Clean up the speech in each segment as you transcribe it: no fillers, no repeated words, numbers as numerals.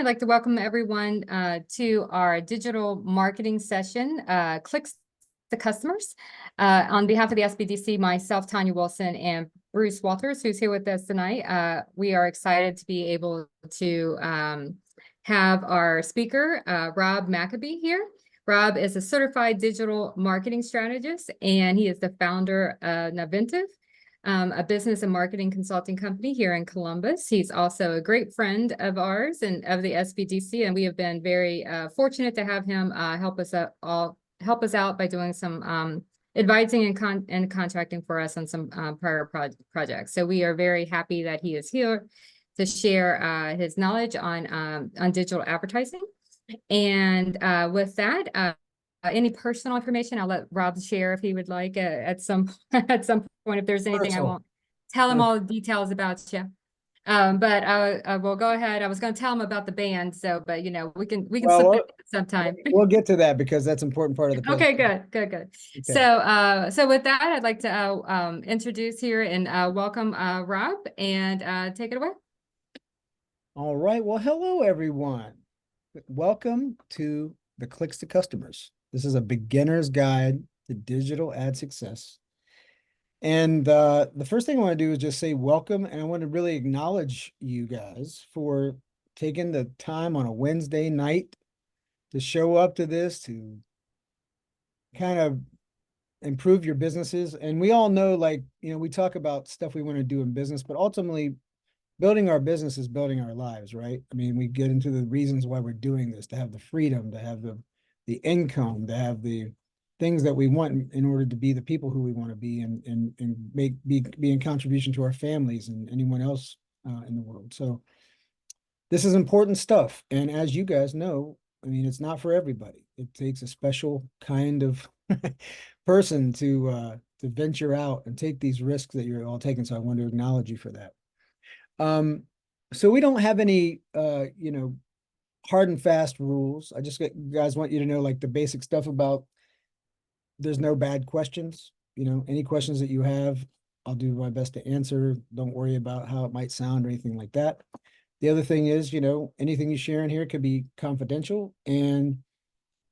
I'd like to welcome everyone to our digital marketing session, Clicks to Customers. On behalf of the SBDC, myself, Tanya Wilson, and Bruce Walters, who's here with us tonight, we are excited to be able to have our speaker, Rob Maccabee, here. Rob is a certified digital marketing strategist, and he is the founder of Naventive, a business and marketing consulting company here in Columbus. He's also a great friend of ours and of the SBDC, and we have been very fortunate to have him help us out by doing some advising and contracting for us on some prior projects. So we are very happy that he is here to share his knowledge on digital advertising. And with that, any personal information, I'll let Rob share if he would like at some point. If there's anything, I won't tell him all the details about you. But I will go ahead. I was going to tell him about the band, but we can submit it sometime. We'll get to that because that's an important part of the Okay, good. Okay. So with that, I'd like to introduce here and welcome Rob, and take it away. All right. Well, hello everyone. Welcome to the Clicks to Customers. This is a beginner's guide to digital ad success. And the first thing I want to do is just say welcome, and I want to really acknowledge you guys for taking the time on a Wednesday night to show up to this, to kind of improve your businesses. And we all know, we talk about stuff we want to do in business, but ultimately building our business is building our lives, right? I mean, we get into the reasons why we're doing this, to have the freedom, to have the income, to have the things that we want in order to be the people who we want to be, and be in contribution to our families and anyone else in the world. So this is important stuff. And as you guys know, I mean, it's not for everybody. It takes a special kind of person to venture out and take these risks that you're all taking. So I want to acknowledge you for that. So we don't have any, hard and fast rules. I just guys want you to know, like, the basic stuff about there's no bad questions. Any questions that you have, I'll do my best to answer. Don't worry about how it might sound or anything like that. The other thing is, anything you share in here could be confidential, and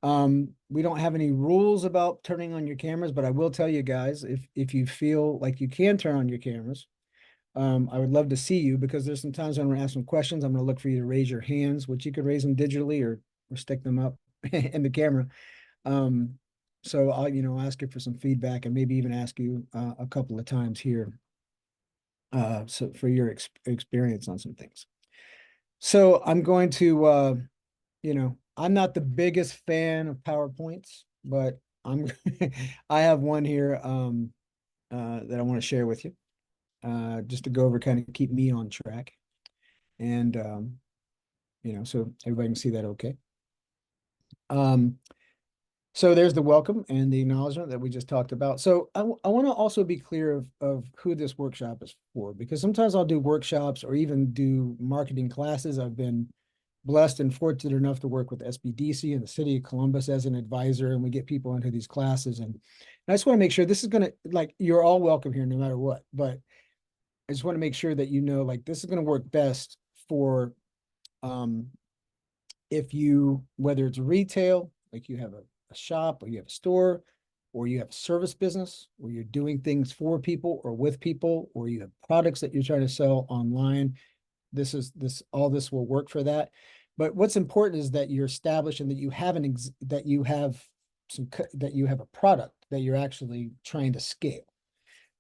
we don't have any rules about turning on your cameras, but I will tell you guys, if you feel like you can turn on your cameras, I would love to see you, because there's some times when I'm going to ask some questions. I'm going to look for you to raise your hands, which you could raise them digitally or stick them up in the camera. So I'll ask you for some feedback, and maybe even ask you a couple of times here so for your experience on some things. So I'm going to, I'm not the biggest fan of PowerPoints, but I have one here that I want to share with you. Just to go over, kind of keep me on track. And, so everybody can see that okay. So there's the welcome and the acknowledgement that we just talked about. So I want to also be clear of who this workshop is for, because sometimes I'll do workshops or even do marketing classes. I've been blessed and fortunate enough to work with SBDC and the city of Columbus as an advisor, and we get people into these classes. And I just want to make sure this is going to, you're all welcome here no matter what, but I just want to make sure that this is going to work best for whether it's retail, like you have a shop, or you have a store, or you have a service business, or you're doing things for people or with people, or you have products that you're trying to sell online. All this will work for that. But what's important is that you're established, and that you have a product that you're actually trying to scale.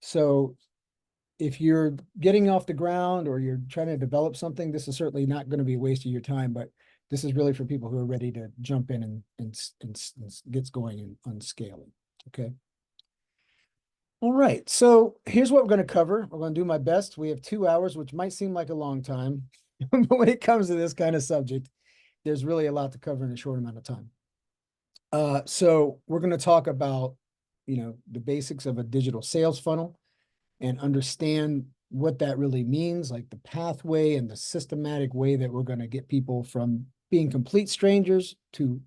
So if you're getting off the ground or you're trying to develop something, this is certainly not going to be a waste of your time, but this is really for people who are ready to jump in and gets going on scaling. Okay. All right. So here's what we're going to cover. We're going to do my best. We have 2 hours, which might seem like a long time, but when it comes to this kind of subject, there's really a lot to cover in a short amount of time. So we're going to talk about, the basics of a digital sales funnel, and understand what that really means, like the pathway and the systematic way that we're going to get people from being complete strangers to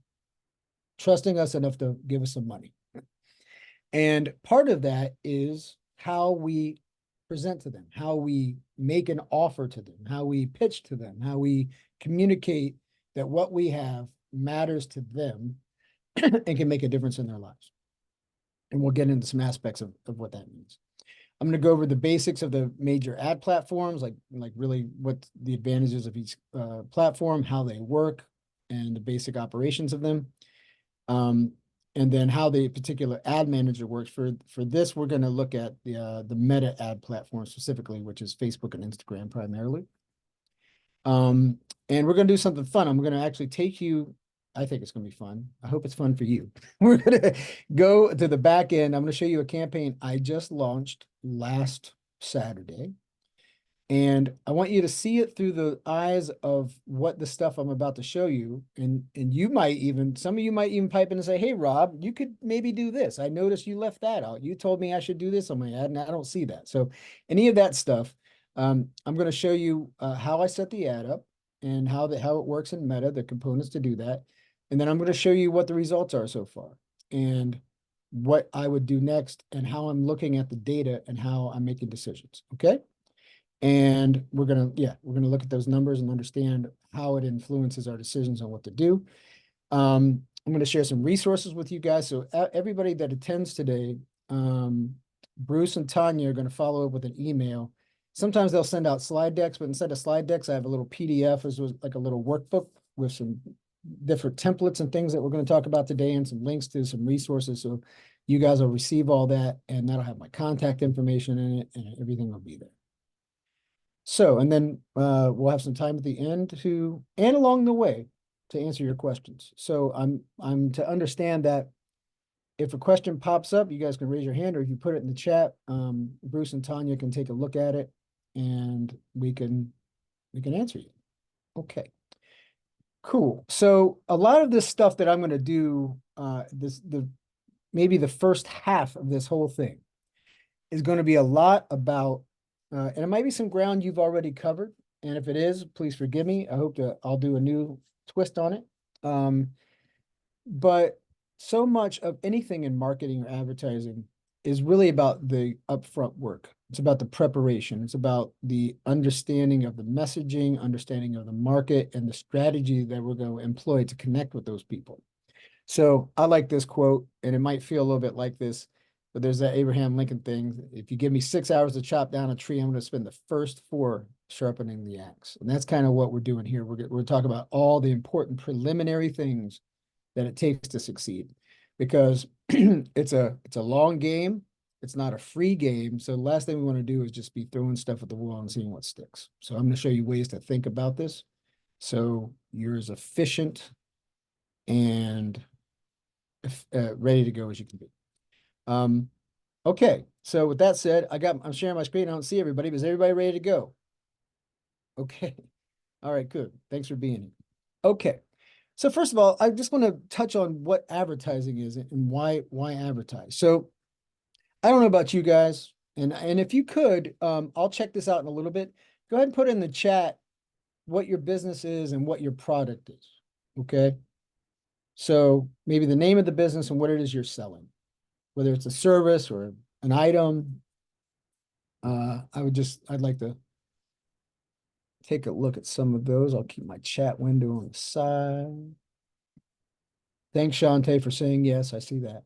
trusting us enough to give us some money. And part of that is how we present to them, how we make an offer to them, how we pitch to them, how we communicate that what we have matters to them and can make a difference in their lives. And we'll get into some aspects of what that means. I'm going to go over the basics of the major ad platforms, like really what the advantages of each platform, how they work, and the basic operations of them. And then how the particular ad manager works. For this, we're going to look at the Meta ad platform specifically, which is Facebook and Instagram primarily. And we're going to do something fun. I'm going to actually take you, I think it's going to be fun. I hope it's fun for you. We're going to go to the back end. I'm going to show you a campaign I just launched last Saturday. And I want you to see it through the eyes of what the stuff I'm about to show you. And you might even, some of you might even pipe in and say, hey, Rob, you could maybe do this. I noticed you left that out. You told me I should do this on my ad, and I don't see that. So any of that stuff, I'm going to show you how I set the ad up and how it works in Meta, the components to do that. And then I'm going to show you what the results are so far and what I would do next and how I'm looking at the data and how I'm making decisions. Okay. And we're gonna look at those numbers and understand how it influences our decisions on what to do. I'm going to share some resources with you guys. So everybody that attends today, Bruce and Tanya are going to follow up with an email. Sometimes they'll send out slide decks, but instead of slide decks, I have a little PDF as like a little workbook with some different templates and things that we're going to talk about today and some links to some resources. So you guys will receive all that, and that'll have my contact information in it, and everything will be there. So, and then we'll have some time at the end and along the way to answer your questions. So I'm to understand that if a question pops up, you guys can raise your hand, or if you put it in the chat, Bruce and Tanya can take a look at it and we can answer you. Okay, cool. So a lot of this stuff that I'm going to do, maybe the first half of this whole thing is going to be a lot about and it might be some ground you've already covered. And if it is, please forgive me. I hope that I'll do a new twist on it. But so much of anything in marketing or advertising is really about the upfront work. It's about the preparation. It's about the understanding of the messaging, understanding of the market, and the strategy that we're going to employ to connect with those people. So I like this quote, and it might feel a little bit like this, but there's that Abraham Lincoln thing. If you give me 6 hours to chop down a tree, I'm going to spend the first 4 sharpening the axe. And that's kind of what we're doing here. We're talking about all the important preliminary things that it takes to succeed, because it's a long game. It's not a free game. So the last thing we want to do is just be throwing stuff at the wall and seeing what sticks. So I'm going to show you ways to think about this so you're as efficient and ready to go as you can be. Okay, so with that said, I'm sharing my screen. I don't see everybody, but is everybody ready to go? Okay. All right, good. Thanks for being here. Okay. So first of all, I just want to touch on what advertising is and why advertise. So I don't know about you guys, and if you could, I'll check this out in a little bit. Go ahead and put in the chat what your business is and what your product is. Okay. So maybe the name of the business and what it is you're selling, whether it's a service or an item. I'd like to take a look at some of those. I'll keep my chat window on the side. Thanks, Shantae, for saying yes. I see that.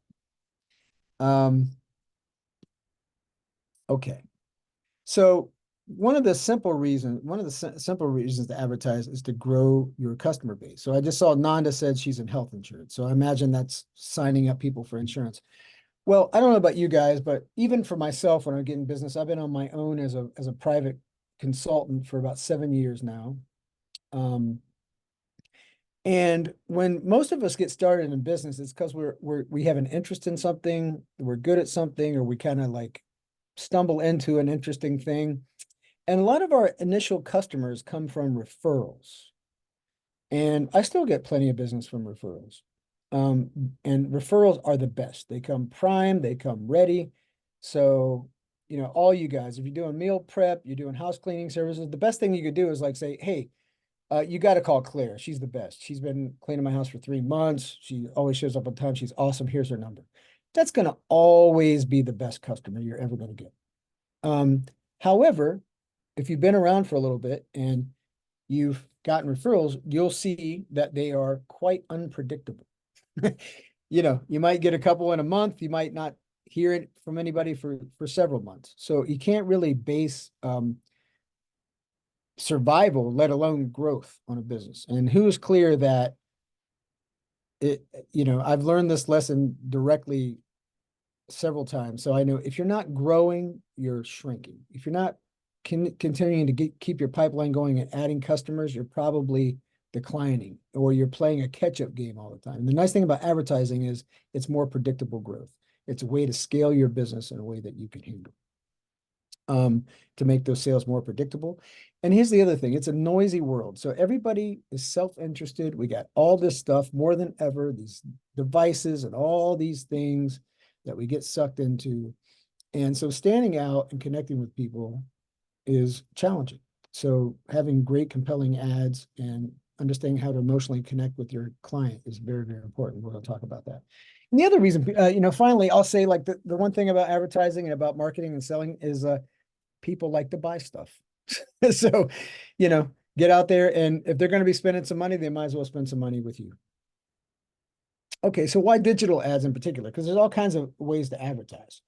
Okay. So one of the simple reasons to advertise is to grow your customer base. So I just saw Nanda said she's in health insurance. So I imagine that's signing up people for insurance. Well, I don't know about you guys, but even for myself, when I get in business, I've been on my own as a private consultant for about 7 years now. And when most of us get started in business, it's because we have an interest in something, we're good at something, or we kind of like stumble into an interesting thing. And a lot of our initial customers come from referrals. And I still get plenty of business from referrals. And referrals are the best. They come prime, they come ready. So, all you guys, if you're doing meal prep, you're doing house cleaning services, the best thing you could do is like say, hey, you got to call Claire. She's the best. She's been cleaning my house for 3 months. She always shows up on time. She's awesome. Here's her number. That's going to always be the best customer you're ever going to get. However, if you've been around for a little bit and you've gotten referrals, you'll see that they are quite unpredictable. You know, you might get a couple in a month, you might not hear it from anybody for several months. So you can't really base survival, let alone growth, on a business. And who is clear that it, you know, I've learned this lesson directly several times. So I know if you're not growing, you're shrinking. If you're not continuing to keep your pipeline going and adding customers, you're probably declining, or you're playing a catch-up game all the time. And the nice thing about advertising is it's more predictable growth. It's a way to scale your business in a way that you can handle, to make those sales more predictable. And here's the other thing, it's a noisy world. So everybody is self-interested. We got all this stuff more than ever, these devices and all these things that we get sucked into. And so standing out and connecting with people is challenging. So having great, compelling ads and understanding how to emotionally connect with your client is very, very important. We're going to talk about that. And the other reason, you know, finally, I'll say, like, the one thing about advertising and about marketing and selling is people like to buy stuff. So, you know, get out there, and if they're going to be spending some money, they might as well spend some money with you. Okay, so why digital ads in particular? Because there's all kinds of ways to advertise.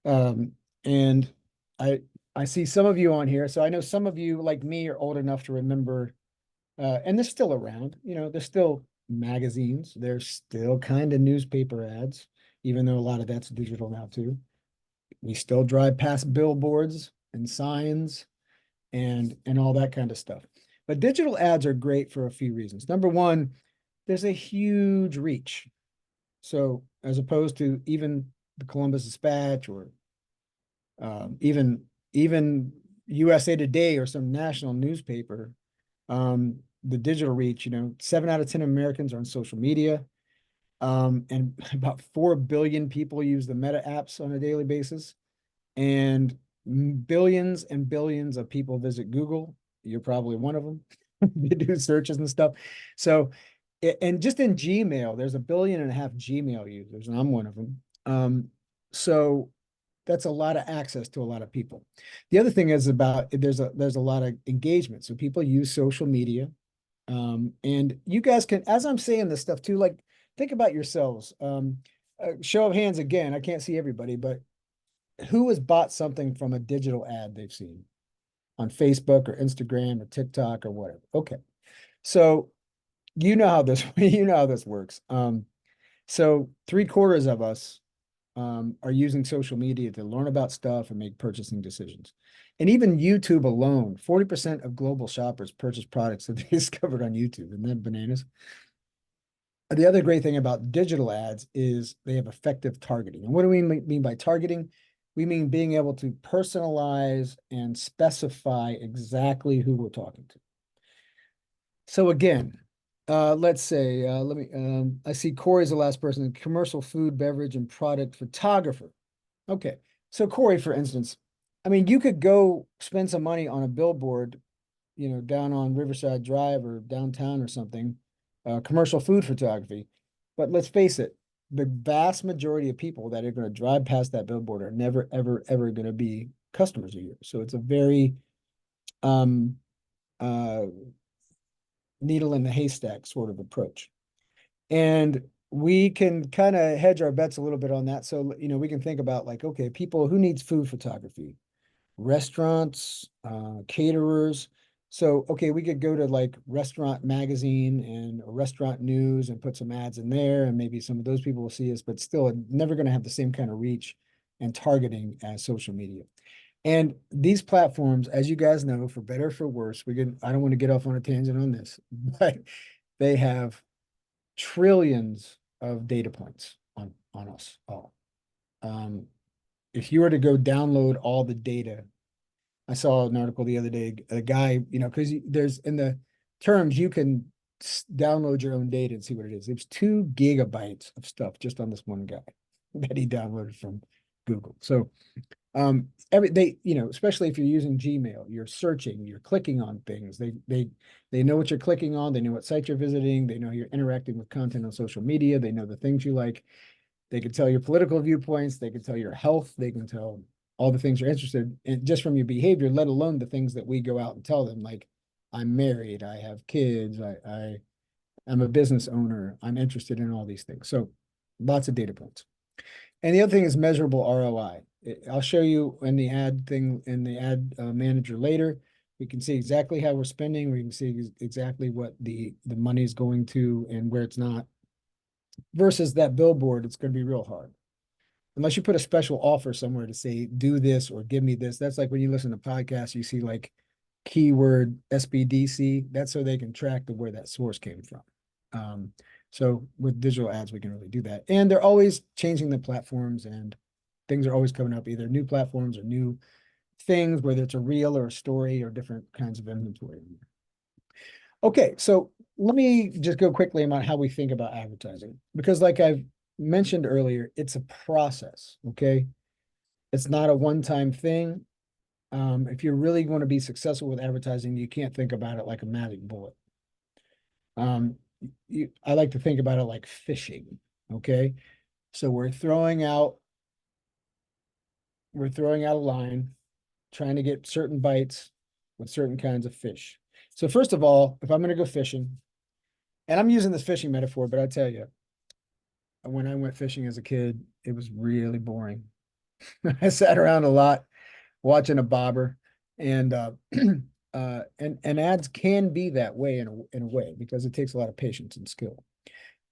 And I see some of you on here, so I know some of you, like me, are old enough to remember, and they're still around, you know, there's still magazines, there's still kind of newspaper ads, even though a lot of that's digital now too. We still drive past billboards and signs and all that kind of stuff. But digital ads are great for a few reasons. Number one, there's a huge reach. So as opposed to even the Columbus Dispatch, or even USA Today or some national newspaper, the digital reach, you know, 7 out of 10 Americans are on social media. And about 4 billion people use the Meta apps on a daily basis. And billions and billions of people visit Google. You're probably one of them. They do searches and stuff. So, and just in Gmail, there's 1.5 billion Gmail users, and I'm one of them. So that's a lot of access to a lot of people. The other thing is about there's a lot of engagement. So people use social media. And you guys can, as I'm saying this stuff too, like, think about yourselves. Show of hands again. I can't see everybody, but who has bought something from a digital ad they've seen on Facebook or Instagram or TikTok or whatever? Okay. So you know how this works. So 3/4 of us are using social media to learn about stuff and make purchasing decisions. And even YouTube alone, 40% of global shoppers purchase products that they discovered on YouTube. Isn't that bananas? The other great thing about digital ads is they have effective targeting. And what do we mean by targeting? We mean being able to personalize and specify exactly who we're talking to. So again, let's say, I see Corey's the last person, commercial food, beverage, and product photographer. Okay, so Corey, for instance, I mean, you could go spend some money on a billboard, you know, down on Riverside Drive or downtown or something, commercial food photography. But let's face it, the vast majority of people that are going to drive past that billboard are never, ever, ever going to be customers of yours. So it's a very needle in the haystack sort of approach. And we can kind of hedge our bets a little bit on that. So, you know, we can think about, like, okay, people who needs food photography, restaurants, caterers. So, okay, we could go to like Restaurant Magazine and Restaurant News and put some ads in there, and maybe some of those people will see us, but still never going to have the same kind of reach and targeting as social media. And these platforms, as you guys know, for better or for worse, I don't want to get off on a tangent on this, but they have trillions of data points on us all. If you were to go download all the data, I saw an article the other day, a guy, you know, because there's in the terms, you can download your own data and see what it is. There's 2 gigabytes of stuff just on this one guy that he downloaded from Google. So you know, especially if you're using Gmail, you're searching, you're clicking on things. They know what you're clicking on. They know what site you're visiting. They know you're interacting with content on social media. They know the things you like. They can tell your political viewpoints. They can tell your health. They can tell all the things you're interested in just from your behavior, let alone the things that we go out and tell them. Like, I'm married, I have kids, I'm a business owner, I'm interested in all these things. So lots of data points. And the other thing is measurable ROI. I'll show you in the ad thing in the ad manager later. We can see exactly how we're spending. We can see exactly what the money is going to and where it's not. Versus that billboard, it's going to be real hard. Unless you put a special offer somewhere to say, do this or give me this. That's like when you listen to podcasts, you see like keyword SBDC. That's so they can track where that source came from. So with digital ads, we can really do that. And they're always changing the platforms and things are always coming up, either new platforms or new things, whether it's a reel or a story or different kinds of inventory. Okay, so let me just go quickly about how we think about advertising, because like I've mentioned earlier, it's a process, okay? It's not a one-time thing. If you're really going to be successful with advertising, you can't think about it like a magic bullet. I like to think about it like fishing, okay? So we're throwing out a line, trying to get certain bites with certain kinds of fish. So first of all, if I'm going to go fishing, and I'm using this fishing metaphor, but I tell you, when I went fishing as a kid, it was really boring. I sat around a lot watching a bobber, and and ads can be that way in a way because it takes a lot of patience and skill.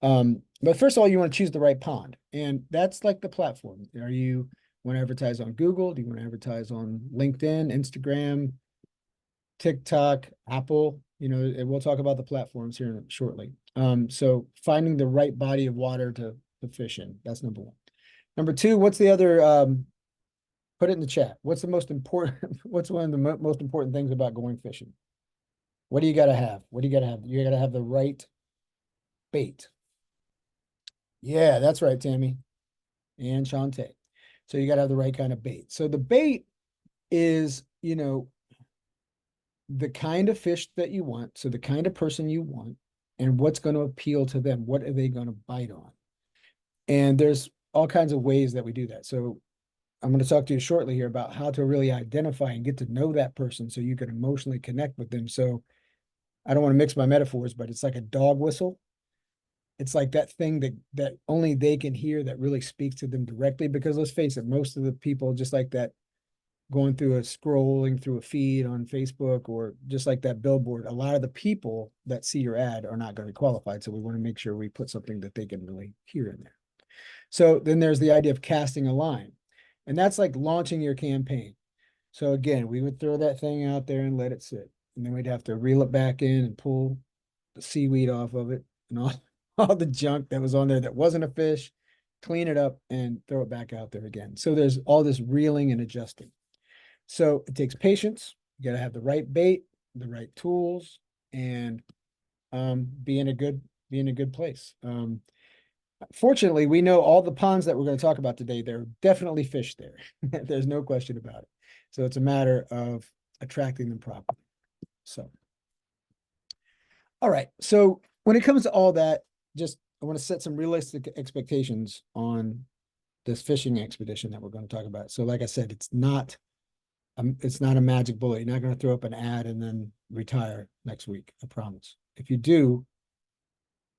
But first of all, you want to choose the right pond, and that's like the platform. Are you want to advertise on Google? Do you want to advertise on LinkedIn, Instagram, TikTok, Apple? You know, and we'll talk about the platforms here shortly. So finding the right body of water to fish in, that's number one. Number two, what's the other? Put it in the chat. What's the most important? What's one of the most important things about going fishing? What do you got to have? What do you got to have? You got to have the right bait. Yeah, that's right, Tammy and Shantae. So you got to have the right kind of bait. So the bait is, you know, the kind of fish that you want. So the kind of person you want and what's going to appeal to them. What are they going to bite on? And there's all kinds of ways that we do that. So I'm going to talk to you shortly here about how to really identify and get to know that person so you can emotionally connect with them. So I don't want to mix my metaphors, but it's like a dog whistle. It's like that thing that only they can hear that really speaks to them directly, because let's face it, most of the people just like that scrolling through a feed on Facebook or just like that billboard, a lot of the people that see your ad are not going to be qualified. So we want to make sure we put something that they can really hear in there. So then there's the idea of casting a line. And that's like launching your campaign. So again, we would throw that thing out there and let it sit. And then we'd have to reel it back in and pull the seaweed off of it and all the junk that was on there that wasn't a fish, clean it up and throw it back out there again. So there's all this reeling and adjusting. So it takes patience. You got to have the right bait, the right tools, and be in a good place. Fortunately, we know all the ponds that we're going to talk about today. There are definitely fish there. There's no question about it. So it's a matter of attracting them properly. So, all right. So when it comes to all that, I want to set some realistic expectations on this fishing expedition that we're going to talk about. So like I said, it's not a magic bullet. You're not going to throw up an ad and then retire next week. I promise. If you do,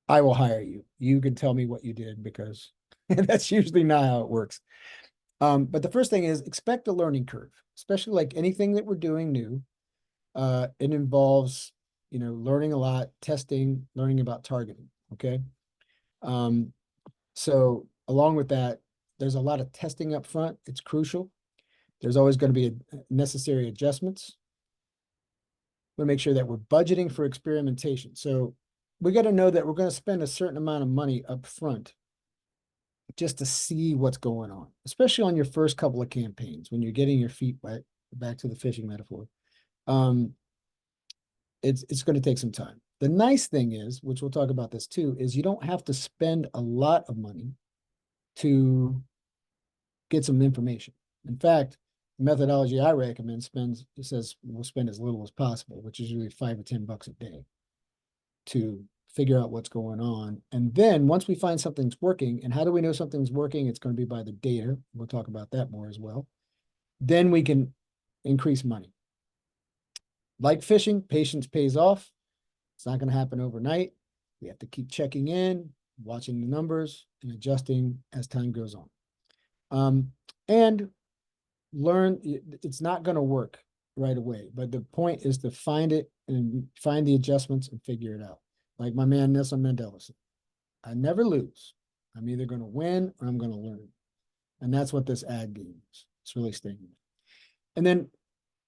I will hire you. You can tell me what you did, because that's usually not how it works. But the first thing is expect a learning curve, especially like anything that we're doing new. It involves, learning a lot, testing, learning about targeting. Okay. So along with that, there's a lot of testing up front. It's crucial. There's always going to be necessary adjustments. We make sure that we're budgeting for experimentation. So we got to know that we're going to spend a certain amount of money up front just to see what's going on, especially on your first couple of campaigns when you're getting your feet wet. Back to the fishing metaphor. It's going to take some time. The nice thing is, which we'll talk about this too, is you don't have to spend a lot of money to get some information. In fact, the methodology I recommend says we'll spend as little as possible, which is usually $5 or $10 a day to figure out what's going on. And then once we find something's working, and how do we know something's working? It's going to be by the data. We'll talk about that more as well. Then we can increase money. like fishing, patience pays off. It's not going to happen overnight. We have to keep checking in, watching the numbers, and adjusting as time goes on. And learn, it's not going to work right away, but the point is to find it and find the adjustments and figure it out. Like my man Nelson Mandela said, I never lose. I'm either going to win or I'm going to learn. And that's what this ad game is. It's really staying. And then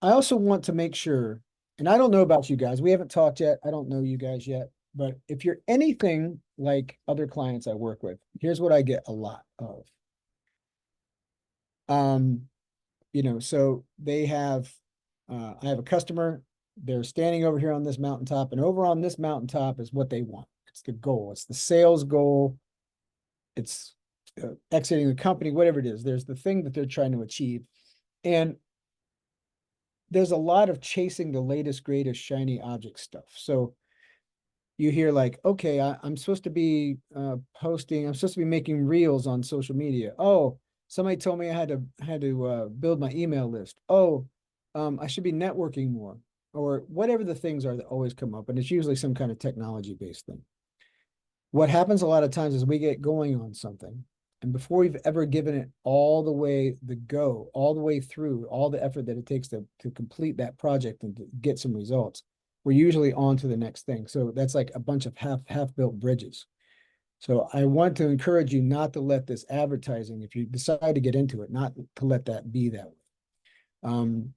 I also want to make sure, and I don't know about you guys, we haven't talked yet. I don't know you guys yet, but if you're anything like other clients I work with, here's what I get a lot of. So they have, I have a customer, they're standing over here on this mountaintop, and over on this mountaintop is what they want. It's the goal. It's the sales goal. It's exiting the company, whatever it is. There's the thing that they're trying to achieve. And there's a lot of chasing the latest, greatest, shiny object stuff. So you hear like, okay, I'm supposed to be posting, I'm supposed to be making reels on social media. Oh, somebody told me I had to build my email list. Oh, I should be networking more, or whatever the things are that always come up. And it's usually some kind of technology-based thing. What happens a lot of times is we get going on something, and before we've ever given it all the way all the way through, all the effort that it takes to complete that project and to get some results, we're usually on to the next thing. So that's like a bunch of half-built bridges. So I want to encourage you not to let this advertising, if you decide to get into it, not to let that be that way. I'm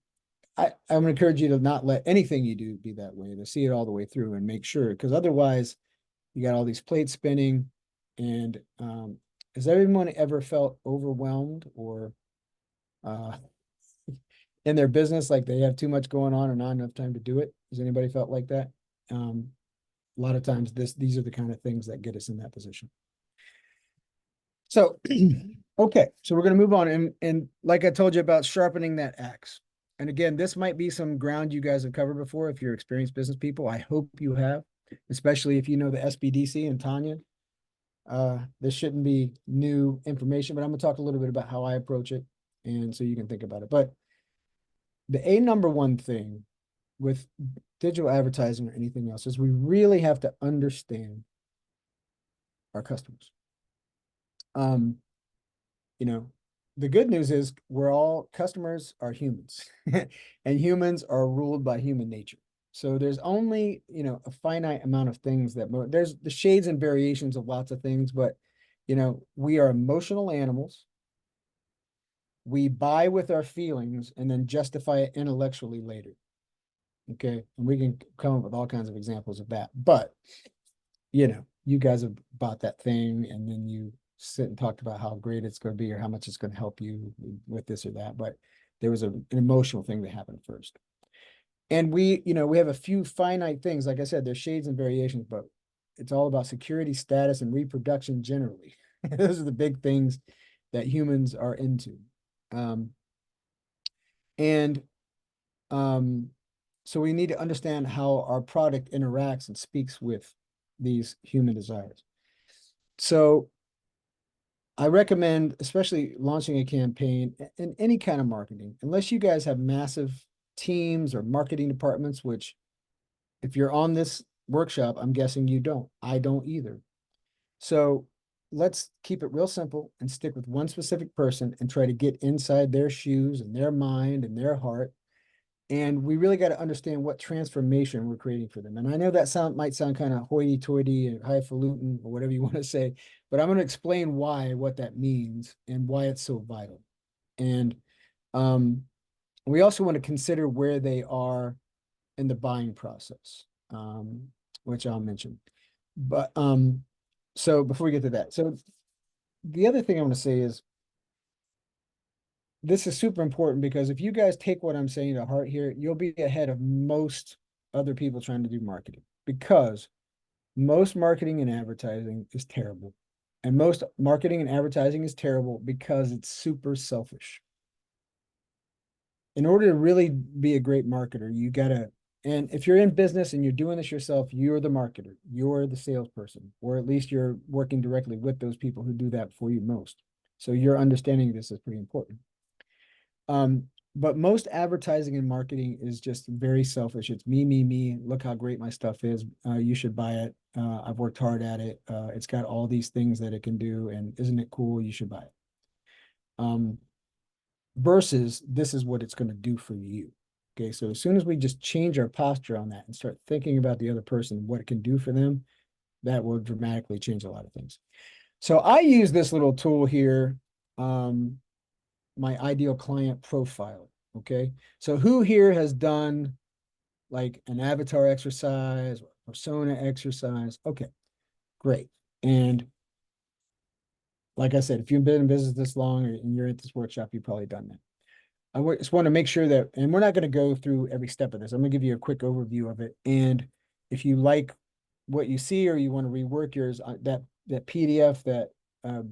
going to encourage you to not let anything you do be that way, to see it all the way through and make sure, because otherwise you got all these plates spinning. And has everyone ever felt overwhelmed or in their business, like they have too much going on or not enough time to do it? Has anybody felt like that? A lot of times these are the kind of things that get us in that position. So, okay, so we're going to move on. And like I told you about sharpening that axe. And again, this might be some ground you guys have covered before if you're experienced business people. I hope you have, especially if you know the SBDC and Tanya. This shouldn't be new information, but I'm going to talk a little bit about how I approach it, and so you can think about it. But the number one thing with digital advertising or anything else is we really have to understand our customers. The good news is customers are humans and humans are ruled by human nature. So there's only, a finite amount of things there's the shades and variations of lots of things, but, we are emotional animals. We buy with our feelings and then justify it intellectually later. Okay. And we can come up with all kinds of examples of that, but, you guys have bought that thing and then you sit and talked about how great it's going to be or how much it's going to help you with this or that. But there was an emotional thing that happened first. And we have a few finite things. Like I said, there's shades and variations, but it's all about security, status, and reproduction generally. Those are the big things that humans are into. So we need to understand how our product interacts and speaks with these human desires. So I recommend, especially launching a campaign in any kind of marketing, unless you guys have massive teams or marketing departments, which if you're on this workshop, I'm guessing you don't. I don't either. So let's keep it real simple and stick with one specific person and try to get inside their shoes and their mind and their heart. And we really got to understand what transformation we're creating for them. And I know that might sound kind of hoity-toity and highfalutin or whatever you want to say, but I'm going to explain what that means and why it's so vital. And we also want to consider where they are in the buying process, which I'll mention. But so before we get to that, so the other thing I want to say is this is super important, because if you guys take what I'm saying to heart here, you'll be ahead of most other people trying to do marketing, because most marketing and advertising is terrible. And most marketing and advertising is terrible because it's super selfish. In order to really be a great marketer, you gotta, and if you're in business and you're doing this yourself, you're the marketer, you're the salesperson, or at least you're working directly with those people who do that for you most. So your understanding of this is pretty important. But most advertising and marketing is just very selfish. It's me, me, me. Look how great my stuff is. You should buy it. I've worked hard at it. It's got all these things that it can do, and isn't it cool? You should buy it. Versus this is what it's going to do for you. Okay, so as soon as we just change our posture on that and start thinking about the other person, what it can do for them, that will dramatically change a lot of things. So I use this little tool here, my ideal client profile. Okay, so who here has done like an avatar exercise or persona exercise? Okay, great. And like I said, if you've been in business this long and you're at this workshop, you've probably done that. I just want to make sure that, and we're not going to go through every step of this. I'm going to give you a quick overview of it. And if you like what you see or you want to rework yours, that PDF that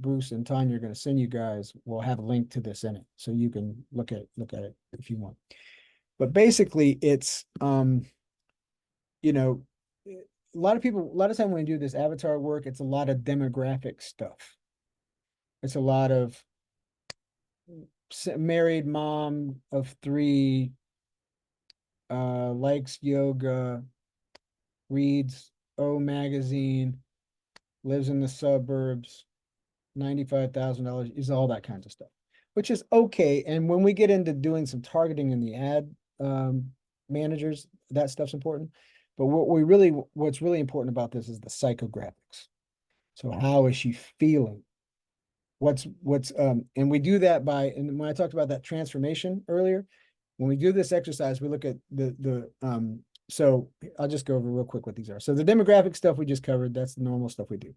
Bruce and Tanya are going to send you guys will have a link to this in it, so you can look at it if you want. But basically, it's you know, a lot of time when you do this avatar work, it's a lot of demographic stuff. It's a lot of married mom of 3, likes yoga, reads O magazine, lives in the suburbs, $95,000, is all that kinds of stuff, which is okay. And when we get into doing some targeting in the ad managers, that stuff's important. But what's really important about this is the psychographics. So how is she feeling? And we do that by, and when I talked about that transformation earlier, when we do this exercise, we look at so I'll just go over real quick what these are. So the demographic stuff we just covered, that's the normal stuff we do.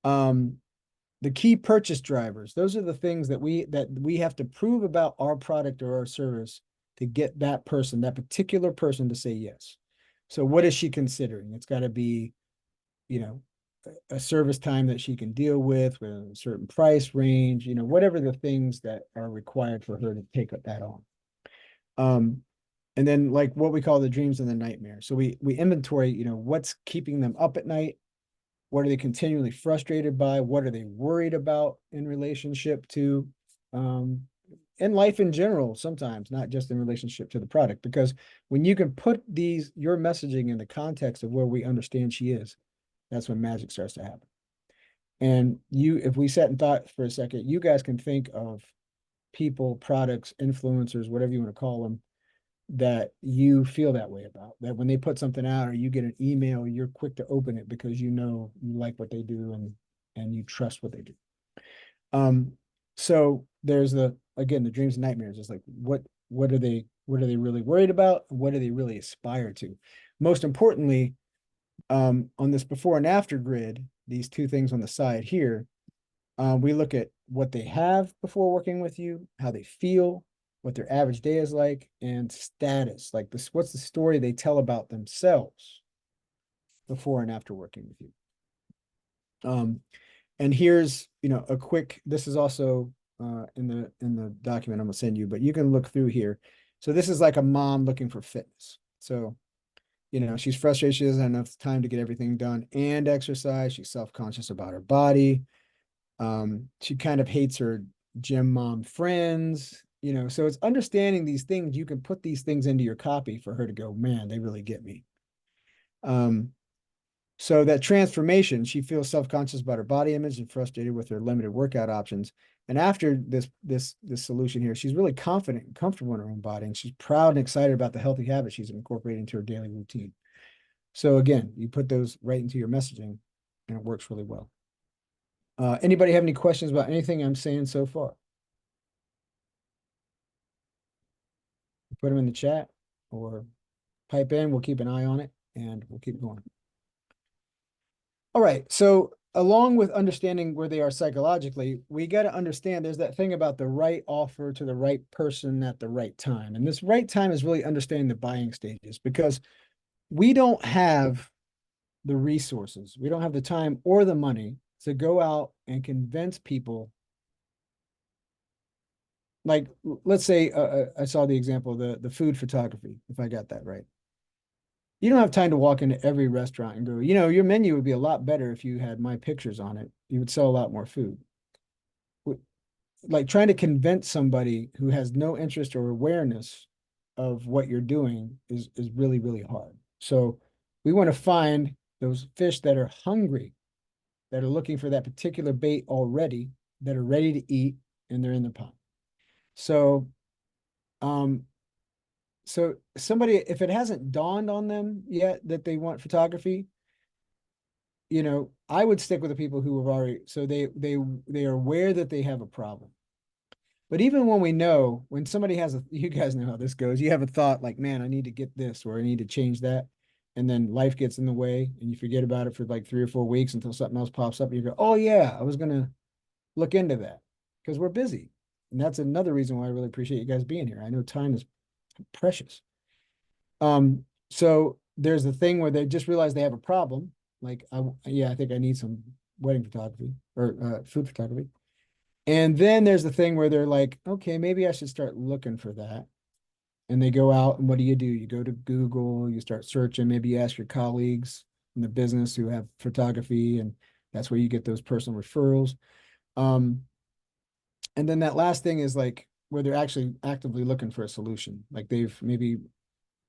The key purchase drivers, those are the things that we have to prove about our product or our service to get that particular person to say yes. So what is she considering? It's got to be, a service time that she can deal with a certain price range, whatever the things that are required for her to take that on. And then like what we call the dreams and the nightmares. So we inventory, what's keeping them up at night. What are they continually frustrated by? What are they worried about in relationship to, in life in general, sometimes, not just in relationship to the product? Because when you can put your messaging in the context of where we understand she is, that's when magic starts to happen. And if we sat and thought for a second, you guys can think of people, products, influencers, whatever you want to call them, that you feel that way about, that when they put something out or you get an email, you're quick to open it because you like what they do and you trust what they do. So there's the dreams and nightmares. It's like, what are they really worried about? What do they really aspire to? Most importantly, on this before and after grid, these two things on the side here, we look at what they have before working with you, how they feel, what their average day is like, and status. Like what's the story they tell about themselves before and after working with you. And here's, a quick, this is also in the document I'm gonna send you, but you can look through here. So this is like a mom looking for fitness. So, she's frustrated. She doesn't have enough time to get everything done and exercise. She's self-conscious about her body. She kind of hates her gym mom friends, so it's understanding these things. You can put these things into your copy for her to go, man, they really get me. So that transformation, she feels self-conscious about her body image and frustrated with her limited workout options. And after this solution here, she's really confident and comfortable in her own body, and she's proud and excited about the healthy habits she's incorporating into her daily routine. So again, you put those right into your messaging and it works really well. Anybody have any questions about anything I'm saying so far? Put them in the chat or pipe in. We'll keep an eye on it and we'll keep going. All right. So along with understanding where they are psychologically, we got to understand there's that thing about the right offer to the right person at the right time. And this right time is really understanding the buying stages, because we don't have the resources. We don't have the time or the money to go out and convince people. Like, let's say I saw the example, the food photography, if I got that right. You don't have time to walk into every restaurant and go, your menu would be a lot better if you had my pictures on it. You would sell a lot more food. like trying to convince somebody who has no interest or awareness of what you're doing is really, really hard. So we want to find those fish that are hungry, that are looking for that particular bait already, that are ready to eat, and they're in the pond. So, so somebody, if it hasn't dawned on them yet that they want photography, I would stick with the people who have already, so they are aware that they have a problem. But even when we know, when somebody has you guys know how this goes, you have a thought like, man, I need to get this, or I need to change that. And then life gets in the way and you forget about it for like 3 or 4 weeks until something else pops up and you go, oh yeah, I was going to look into that, because we're busy. And that's another reason why I really appreciate you guys being here. I know time is precious. So there's the thing where they just realize they have a problem. Like, I think I need some wedding photography or food photography. And then there's the thing where they're like, okay, maybe I should start looking for that. And they go out and what do? You go to Google, you start searching, maybe you ask your colleagues in the business who have photography, and that's where you get those personal referrals. And then that last thing is like where they're actually actively looking for a solution. Like they've maybe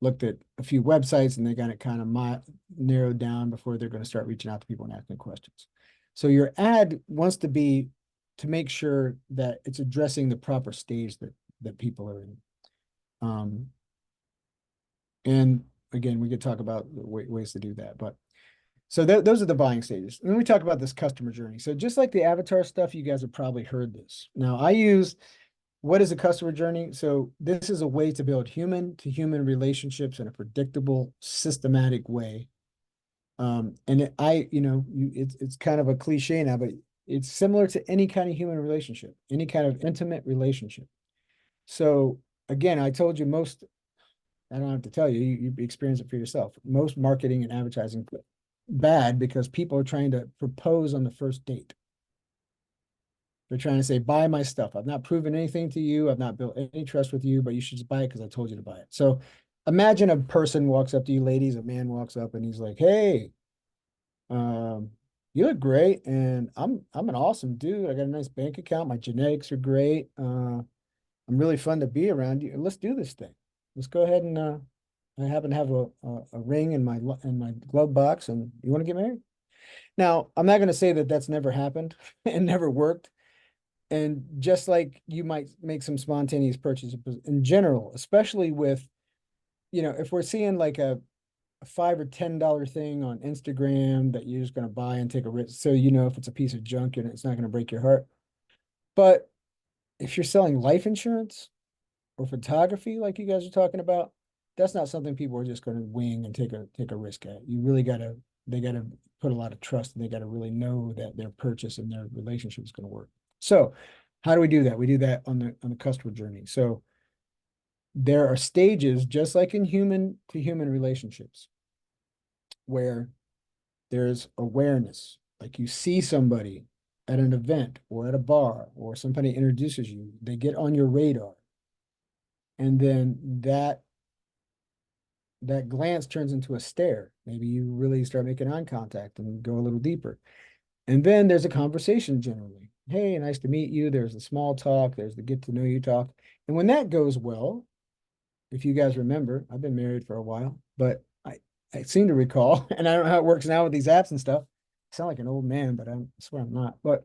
looked at a few websites and they got it kind of narrowed down before they're going to start reaching out to people and asking questions. So your ad wants to be to make sure that it's addressing the proper stage that people are in. And again, we could talk about ways to do that, but so those are the buying stages. And then we talk about this customer journey. So just like the avatar stuff, you guys have probably heard this. Now I use what is a customer journey? So this is a way to build human to human relationships in a predictable, systematic way. And it's kind of a cliche now, but it's similar to any kind of human relationship, any kind of intimate relationship. So again, I told you I don't have to tell you, you experience it for yourself. Most marketing and advertising bad because people are trying to propose on the first date. They're trying to say, buy my stuff. I've not proven anything to you. I've not built any trust with you, but you should just buy it because I told you to buy it. So imagine a person walks up to you, ladies, a man walks up and he's like, hey, you look great. And I'm an awesome dude. I got a nice bank account. My genetics are great. I'm really fun to be around you. Let's do this thing. Let's go ahead and I happen to have a ring in my glove box, and you want to get married? Now, I'm not going to say that that's never happened and never worked. And just like you might make some spontaneous purchases in general, especially with, if we're seeing like a $5 or $10 thing on Instagram that you're just going to buy and take a risk. So, if it's a piece of junk and it's not going to break your heart. But if you're selling life insurance or photography, like you guys are talking about, that's not something people are just going to wing and take a risk at. You really they got to put a lot of trust, and they got to really know that their purchase and their relationship is going to work. So how do we do that? We do that on the customer journey. So there are stages, just like in human to human relationships, where there's awareness. Like you see somebody at an event or at a bar, or somebody introduces you, they get on your radar. And then that glance turns into a stare. Maybe you really start making eye contact and go a little deeper. And then there's a conversation generally. Hey, nice to meet you. There's the small talk. There's the get to know you talk. And when that goes well, if you guys remember, I've been married for a while, but I seem to recall, and I don't know how it works now with these apps and stuff. I sound like an old man, but I swear I'm not. But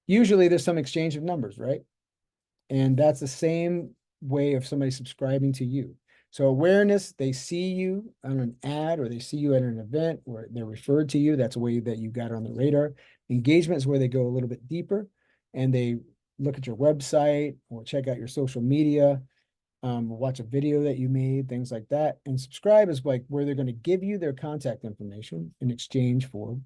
usually there's some exchange of numbers, right? And that's the same way of somebody subscribing to you. So awareness, they see you on an ad, or they see you at an event, or they're referred to you. That's a way that you got on the radar. Engagement is where they go a little bit deeper and they look at your website or check out your social media, watch a video that you made, things like that. And subscribe is like where they're going to give you their contact information in exchange for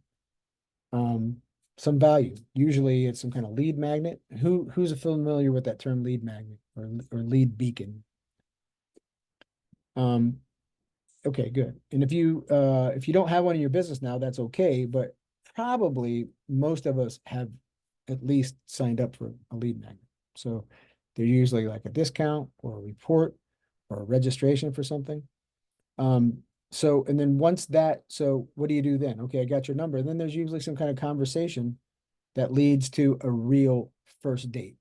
some value. Usually it's some kind of lead magnet. Who's familiar with that term, lead magnet or lead beacon? Okay, good. And if you don't have one in your business now, that's okay, but probably most of us have at least signed up for a lead magnet. So they're usually like a discount or a report or a registration for something. So, and then so what do you do then? Okay, I got your number. And then there's usually some kind of conversation that leads to a real first date.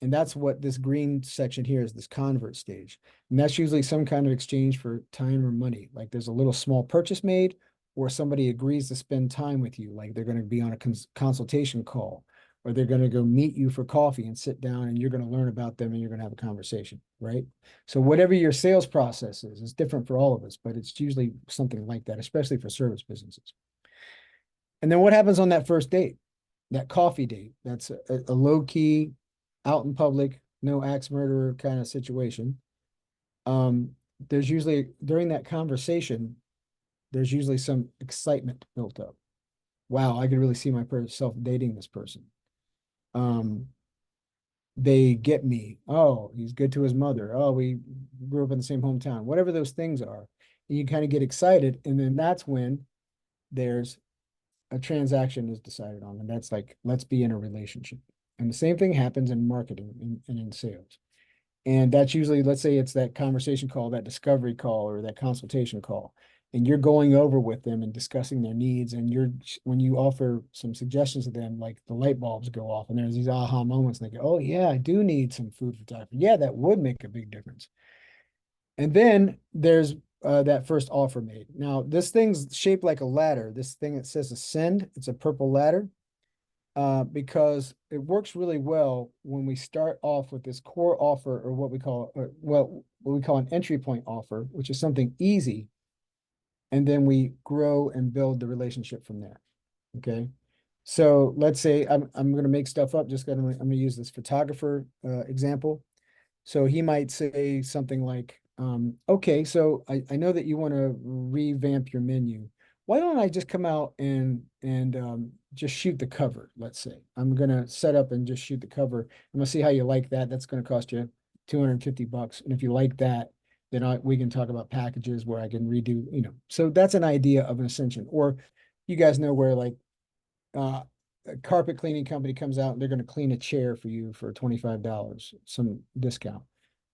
And that's what this green section here is, this convert stage. And that's usually some kind of exchange for time or money. Like there's a little small purchase made, or somebody agrees to spend time with you. Like they're going to be on a consultation call, or they're going to go meet you for coffee and sit down, and you're going to learn about them and you're going to have a conversation, right? So whatever your sales process is, it's different for all of us, but it's usually something like that, especially for service businesses. And then what happens on that first date, that coffee date? That's a low key, out in public, no axe murderer kind of situation. There's usually, during that conversation, there's usually some excitement built up. Wow, I could really see myself dating this person. They get me. Oh, he's good to his mother. Oh, we grew up in the same hometown. Whatever those things are, and you kind of get excited, and then that's when there's a transaction is decided on, and that's like, let's be in a relationship. And the same thing happens in marketing and in sales. And that's usually, let's say it's that conversation call, that discovery call, or that consultation call. And you're going over with them and discussing their needs. And when you offer some suggestions to them, like the light bulbs go off and there's these aha moments, and they go, oh yeah, I do need some food photography. Yeah, that would make a big difference. And then there's that first offer made. Now, this thing's shaped like a ladder. This thing that says ascend, it's a purple ladder. Because it works really well when we start off with this core offer, or what we call an entry point offer, which is something easy, and then we grow and build the relationship from there. Okay, so let's say I'm going to make stuff up. I'm going to use this photographer example. So he might say something like, okay, so I know that you want to revamp your menu. Why don't I just come out and just shoot the cover? Let's say I'm gonna set up and just shoot the cover. I'm gonna see how you like that. That's gonna cost you $250. And if you like that, then we can talk about packages where I can redo, So that's an idea of an ascension. Or you guys know where like a carpet cleaning company comes out and they're gonna clean a chair for you for $25, some discount.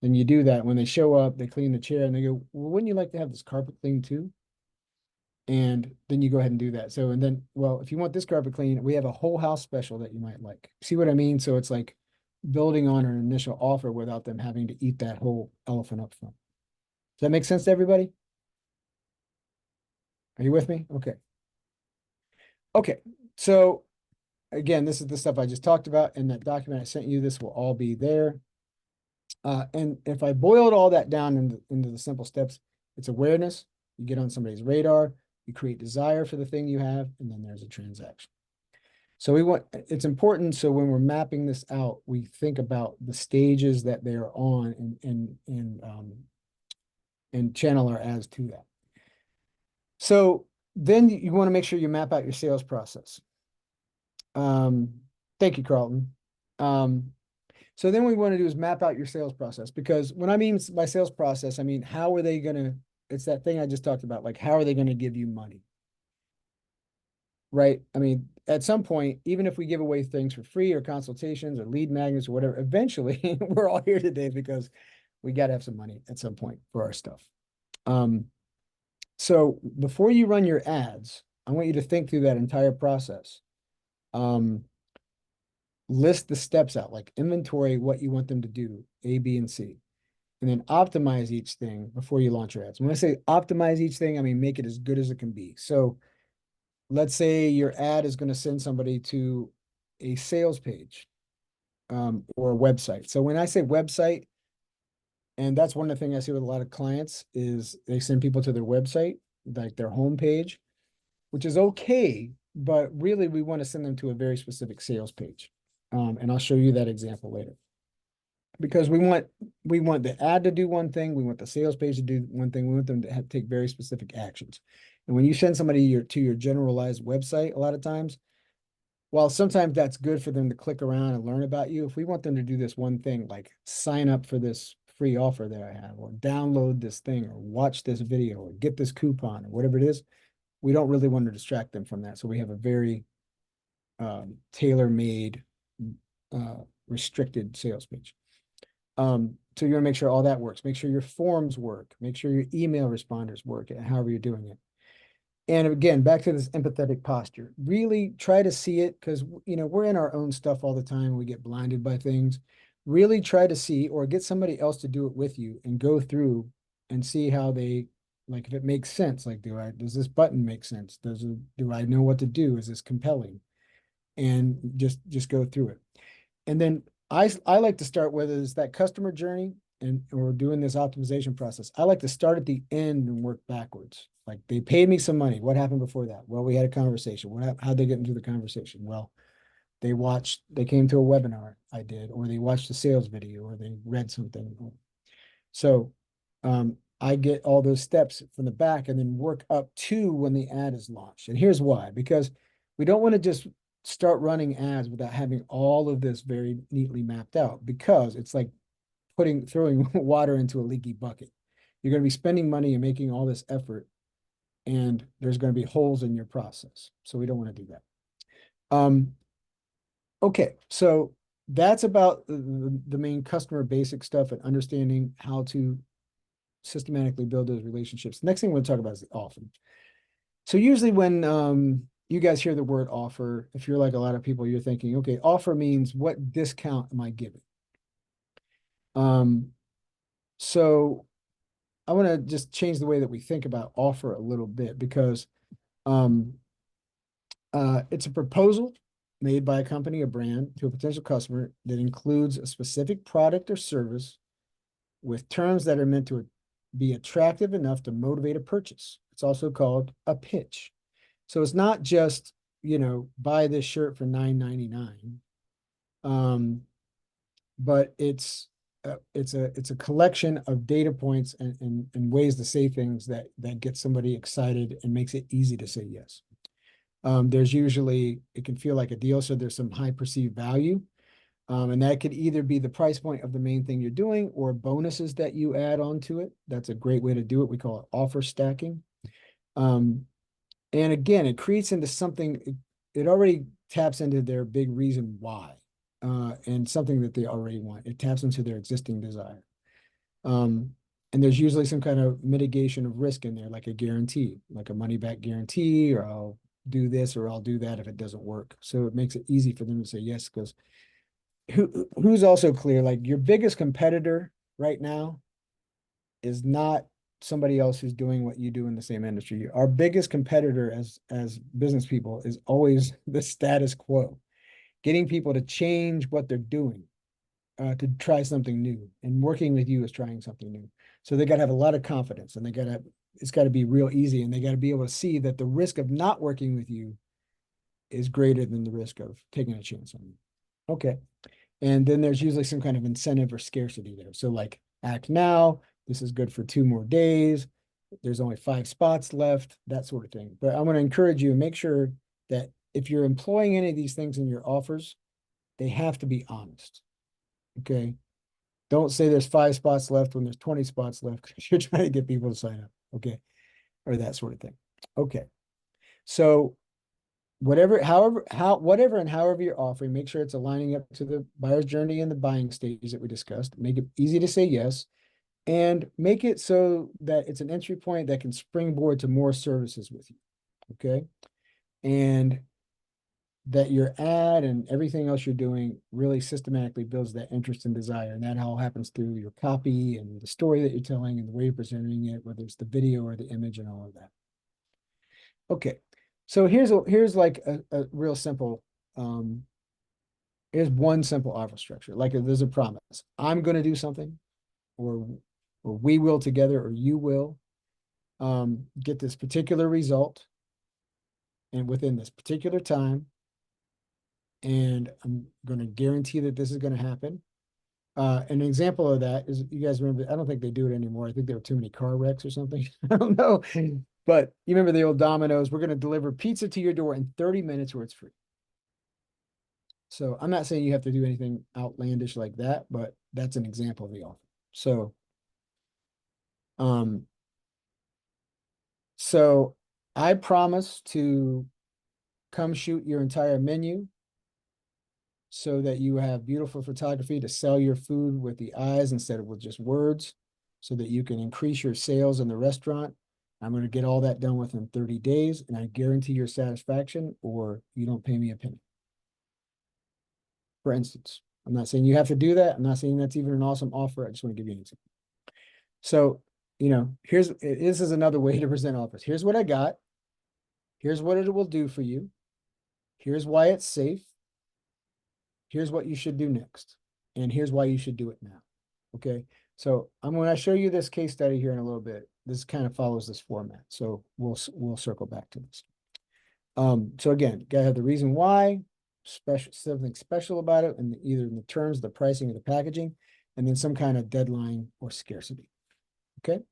Then you do that. When they show up, they clean the chair and they go, well, wouldn't you like to have this carpet cleaned too? And then you go ahead and do that. So, and then, well, if you want this carpet clean, we have a whole house special that you might like. See what I mean? So it's like building on an initial offer without them having to eat that whole elephant up front. Does that make sense to everybody? Are you with me? Okay. Okay. So again, this is the stuff I just talked about in that document I sent you. This will all be there. And if I boiled all that down into the simple steps, it's awareness. You get on somebody's radar, you create desire for the thing you have, and then there's a transaction. So it's important. So when we're mapping this out, we think about the stages that they are on and channel our ads to that. So then you want to make sure you map out your sales process. Thank you, Carlton. So then what we want to do is map out your sales process, because when I mean by sales process, I mean, how are they going to, it's that thing I just talked about, like, how are they going to give you money? Right? I mean, at some point, even if we give away things for free or consultations or lead magnets or whatever, eventually we're all here today because we got to have some money at some point for our stuff. So before you run your ads, I want you to think through that entire process. List the steps out, like inventory what you want them to do, A, B, and C. And then optimize each thing before you launch your ads. When I say optimize each thing, I mean make it as good as it can be. So let's say your ad is going to send somebody to a sales page or a website. So when I say website, and that's one of the things I see with a lot of clients, is they send people to their website, like their homepage, which is okay, but really we want to send them to a very specific sales page. And I'll show you that example later. Because we want the ad to do one thing, we want the sales page to do one thing, we want them to take very specific actions. And when you send somebody to your generalized website, a lot of times, while sometimes that's good for them to click around and learn about you, if we want them to do this one thing, like sign up for this free offer that I have, or download this thing, or watch this video, or get this coupon, or whatever it is, we don't really want to distract them from that. So we have a very tailor-made restricted sales page. So you want to make sure all that works. Make sure your forms work. Make sure your email responders work, however you're doing it. And again, back to this empathetic posture, really try to see it because, we're in our own stuff all the time. We get blinded by things. Really try to see or get somebody else to do it with you and go through and see how they, like, if it makes sense. Like, does this button make sense? Do I know what to do? Is this compelling? And just go through it. And then I like to start, whether it's that customer journey or doing this optimization process. I like to start at the end and work backwards. Like, they paid me some money. What happened before that? Well, we had a conversation. How'd they get into the conversation? Well, they came to a webinar I did, or they watched a sales video, or they read something. So I get all those steps from the back and then work up to when the ad is launched. And here's why, because we don't want to just start running ads without having all of this very neatly mapped out, because it's like throwing water into a leaky bucket. You're going to be spending money and making all this effort, and there's going to be holes in your process. So we don't want to do that. Okay, so that's about the main customer basic stuff and understanding how to systematically build those relationships. Next thing we'll talk about is the offer. So usually when you guys hear the word offer, if you're like a lot of people, you're thinking, okay, offer means what discount am I giving? So I want to just change the way that we think about offer a little bit, because it's a proposal made by a company or brand to a potential customer that includes a specific product or service with terms that are meant to be attractive enough to motivate a purchase. It's also called a pitch. So it's not just, buy this shirt for $9.99. But it's a collection of data points and ways to say things that get somebody excited and makes it easy to say yes. There's usually, it can feel like a deal, so there's some high perceived value. And that could either be the price point of the main thing you're doing or bonuses that you add onto it. That's a great way to do it. We call it offer stacking. And again, it creates into something, it already taps into their big reason why, and something that they already want. It taps into their existing desire. And there's usually some kind of mitigation of risk in there, like a guarantee, like a money back guarantee, or I'll do this or I'll do that if it doesn't work. So it makes it easy for them to say yes, because who's also clear, like, your biggest competitor right now is not somebody else who's doing what you do in the same industry. Our biggest competitor as business people is always the status quo, getting people to change what they're doing, to try something new, and working with you is trying something new. So they got to have a lot of confidence, and it's got to be real easy, and they got to be able to see that the risk of not working with you is greater than the risk of taking a chance on you. Okay. And then there's usually some kind of incentive or scarcity there. So like, act now, this is good for 2 more days. There's only 5 spots left, that sort of thing. But I want to encourage you and make sure that if you're employing any of these things in your offers, they have to be honest. Okay. Don't say there's 5 spots left when there's 20 spots left, because you're trying to get people to sign up. Okay. Or that sort of thing. Okay. So whatever and however you're offering, make sure it's aligning up to the buyer's journey and the buying stage that we discussed. Make it easy to say yes, and make it so that it's an entry point that can springboard to more services with you. Okay. And that your ad and everything else you're doing really systematically builds that interest and desire. And that all happens through your copy and the story that you're telling and the way you're presenting it, whether it's the video or the image and all of that. Okay. So here's like a real simple, here's one simple offer structure. Like, there's a promise. I'm going to do something, or we will together, or you will get this particular result, and within this particular time, and I'm going to guarantee that this is going to happen. An example of that is, you guys remember, I don't think they do it anymore. I think there were too many car wrecks or something. I don't know. But you remember the old Domino's, we're going to deliver pizza to your door in 30 minutes or it's free. So I'm not saying you have to do anything outlandish like that, but that's an example of the offer. So I promise to come shoot your entire menu so that you have beautiful photography to sell your food with the eyes instead of with just words, so that you can increase your sales in the restaurant I'm going to get all that done within 30 days, and I guarantee your satisfaction, or you don't pay me a penny. For instance, I'm not saying you have to do that. I'm not saying that's even an awesome offer. I just want to give you an example. So, this is another way to present offers. Here's what I got. Here's what it will do for you. Here's why it's safe. Here's what you should do next. And here's why you should do it now. Okay. So I'm going to show you this case study here in a little bit. This kind of follows this format. So we'll circle back to this. So again, gotta have the reason why, something special about it, and either in the terms, the pricing, or the packaging, and then some kind of deadline or scarcity. Okay.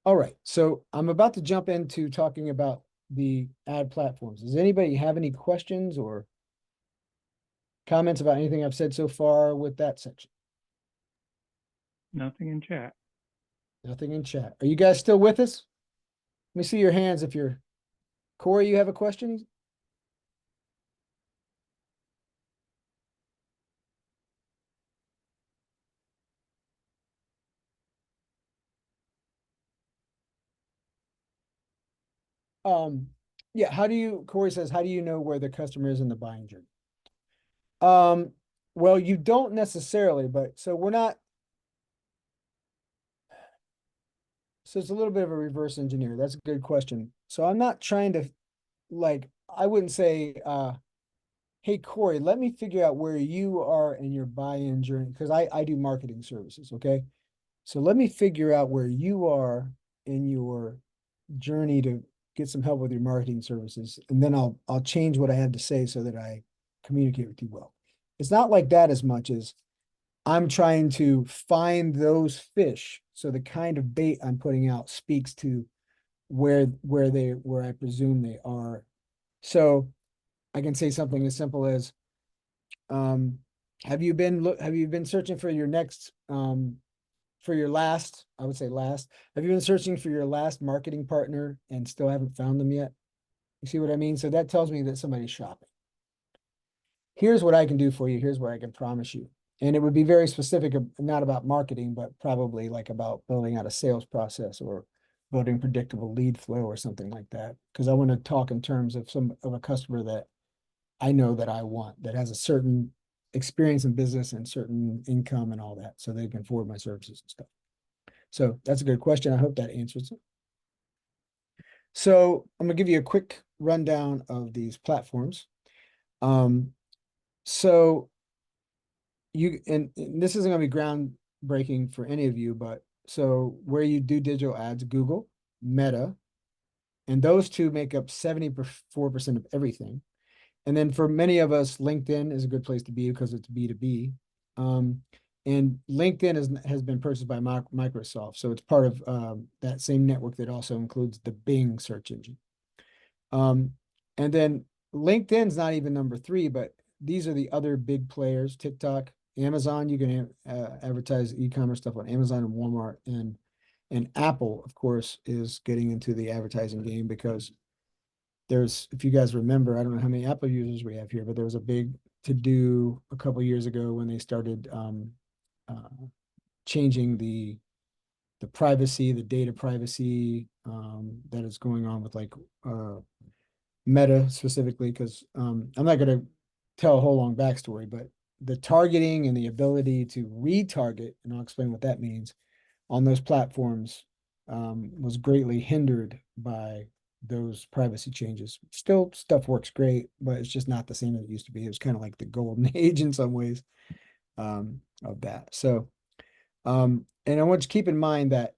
All right. So I'm about to jump into talking about the ad platforms. Does anybody have any questions or comments about anything I've said so far with that section? Nothing in chat. Nothing in chat. Are you guys still with us? Let me see your hands if you're. Corey, you have a question? Yeah, Corey says, how do you know where the customer is in the buying journey? Well, you don't necessarily, but so it's a little bit of a reverse engineer. That's a good question. So I'm not trying to, I wouldn't say, hey, Corey, let me figure out where you are in your buy-in journey, because I do marketing services, okay? So let me figure out where you are in your journey to get some help with your marketing services, and then I'll change what I have to say so that I communicate with you well. It's not like that as much as I'm trying to find those fish. So the kind of bait I'm putting out speaks to where I presume they are. So I can say something as simple as, have you been searching for your next, for your last, I would say last, have you been searching for your last marketing partner and still haven't found them yet? You see what I mean? So that tells me that somebody's shopping. Here's what I can do for you. Here's what I can promise you. And it would be very specific, not about marketing, but probably like about building out a sales process or building predictable lead flow or something like that. Because I want to talk in terms of a customer that I know that I want, that has a certain experience in business and certain income and all that, so they can afford my services and stuff. So that's a good question. I hope that answers it. So I'm gonna give you a quick rundown of these platforms. So and this isn't gonna be groundbreaking for any of you, but so where you do digital ads, Google, Meta, and those two make up 74% of everything. And then for many of us, LinkedIn is a good place to be because it's B2B. And LinkedIn has been purchased by Microsoft. So it's part of that same network that also includes the Bing search engine. And then LinkedIn's not even number 3, but these are the other big players: TikTok, Amazon. You can advertise e-commerce stuff on Amazon and Walmart, and Apple, of course, is getting into the advertising game because if you guys remember, I don't know how many Apple users we have here, but there was a big to-do a couple years ago when they started changing the privacy, the data privacy that is going on with Meta specifically, because I'm not going to tell a whole long backstory, but the targeting and the ability to retarget, and I'll explain what that means, on those platforms was greatly hindered by those privacy changes. Still, stuff works great, but it's just not the same as it used to be. It was kind of like the golden age in some ways of that. So, and I want you to keep in mind that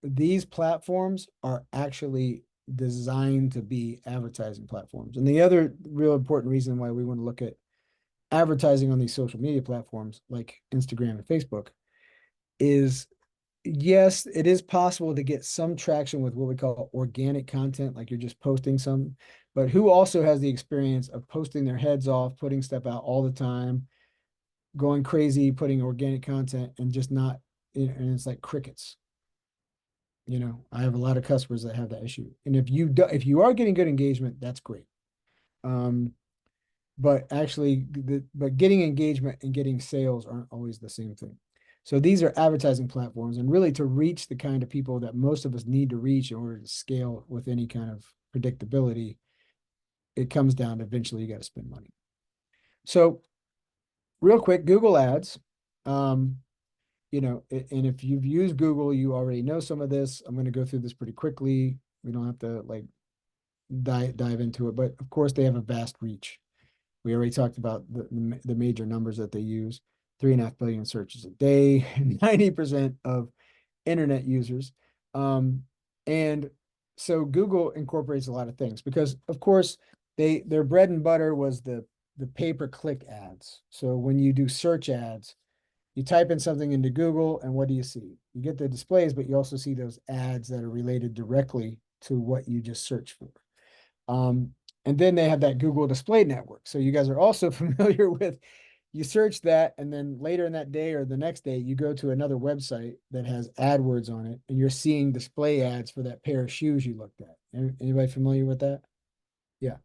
these platforms are actually designed to be advertising platforms. And the other real important reason why we want to look at advertising on these social media platforms like Instagram and Facebook is, yes, it is possible to get some traction with what we call organic content, like you're just posting some, but who also has the experience of posting their heads off, putting stuff out all the time, going crazy, putting organic content and just not, and it's like crickets. I have a lot of customers that have that issue. And if you are getting good engagement, that's great. But actually, but getting engagement and getting sales aren't always the same thing. So these are advertising platforms, and really to reach the kind of people that most of us need to reach in order to scale with any kind of predictability, it comes down to eventually you got to spend money. So real quick, Google Ads. You know, and if you've used Google, you already know some of this. I'm going to go through this pretty quickly. We don't have to like dive into it, but of course they have a vast reach. We already talked about the major numbers that they use. 3.5 billion searches a day, 90% of internet users. And so Google incorporates a lot of things because of course their bread and butter was the pay-per-click ads. So when you do search ads, you type in something into Google and what do you see? You get the displays, but you also see those ads that are related directly to what you just searched for. And then they have that Google Display Network. So you guys are also familiar with, you search that, and then later in that day or the next day, you go to another website that has AdWords on it, and you're seeing display ads for that pair of shoes you looked at. Anybody familiar with that? Yeah.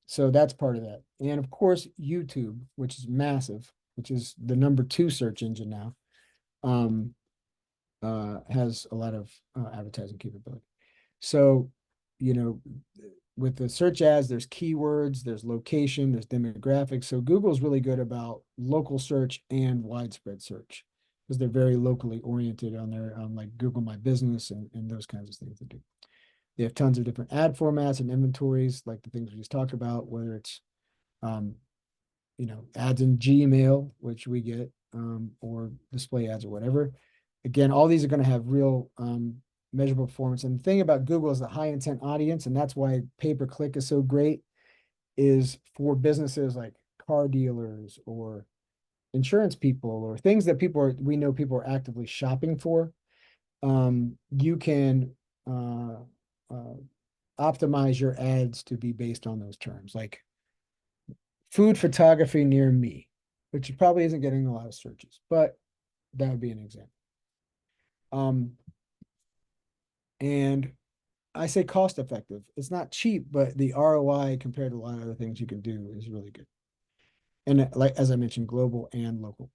So that's part of that. And of course, YouTube, which is massive, which is the #2 search engine now, has a lot of advertising capability. So, you know, with the search ads, there's keywords, there's location, there's demographics. So Google's really good about local search and widespread search because they're very locally oriented on their like Google My Business and those kinds of things to do. They have tons of different ad formats and inventories, like the things we just talked about, whether it's you know, ads in Gmail, which we get, or display ads or whatever. Again, all these are going to have real measurable performance. And the thing about Google is the high intent audience, and that's why pay-per-click is so great, is for businesses like car dealers or insurance people or things that we know people are actively shopping for. You can optimize your ads to be based on those terms, like food photography near me, which probably isn't getting a lot of searches, but that would be an example. And I say cost effective. It's not cheap, but the ROI compared to a lot of other things you can do is really good. And like, as I mentioned, global and local.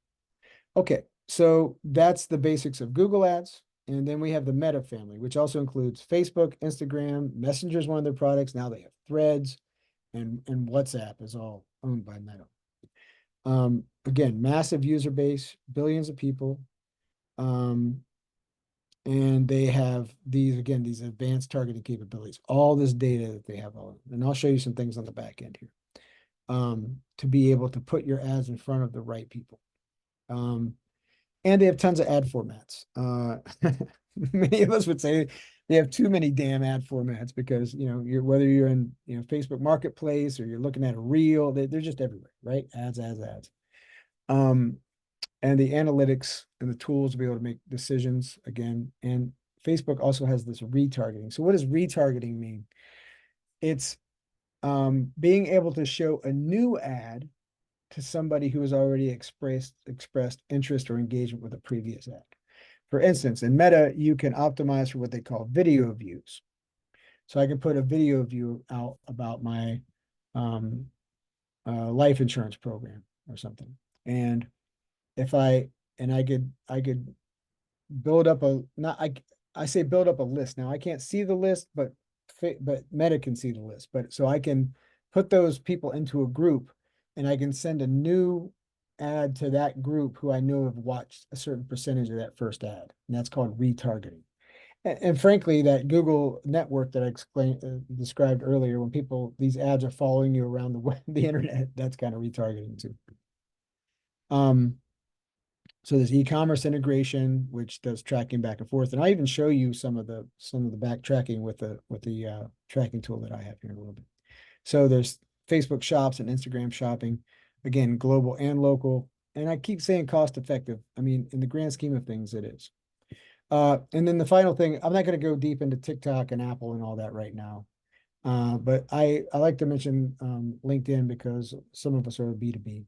Okay, so that's the basics of Google Ads. And then we have the Meta family, which also includes Facebook, Instagram, Messenger is one of their products. Now they have Threads, and WhatsApp is all owned by Meta. Again, massive user base, billions of people. And they have these advanced targeting capabilities, all this data that they have on. And I'll show you some things on the back end here to be able to put your ads in front of the right people. And they have tons of ad formats. Many of us would say they have too many damn ad formats because, you know, whether you're in, you know, Facebook Marketplace or you're looking at a reel, they're just everywhere, right? Ads. And the analytics and the tools to be able to make decisions again. And Facebook also has this retargeting. So what does retargeting mean? It's being able to show a new ad to somebody who has already expressed interest or engagement with a previous ad. For instance, in Meta, you can optimize for what they call video views. So I can put a video view out about my life insurance program or something. And if I could build up I say build up a list. Now I can't see the list, but Meta can see the list. But so I can put those people into a group and I can send a new ad to that group who I know have watched a certain percentage of that first ad. And that's called retargeting. And frankly, that Google network that I described earlier, when these ads are following you around the internet, that's kind of retargeting too. So there's e-commerce integration, which does tracking back and forth. And I'll even show you some of the backtracking with the tracking tool that I have here in a little bit. So there's Facebook shops and Instagram shopping, again, global and local. And I keep saying cost effective. I mean, in the grand scheme of things, it is. And then the final thing, I'm not going to go deep into TikTok and Apple and all that right now. But I like to mention LinkedIn because some of us are B2B.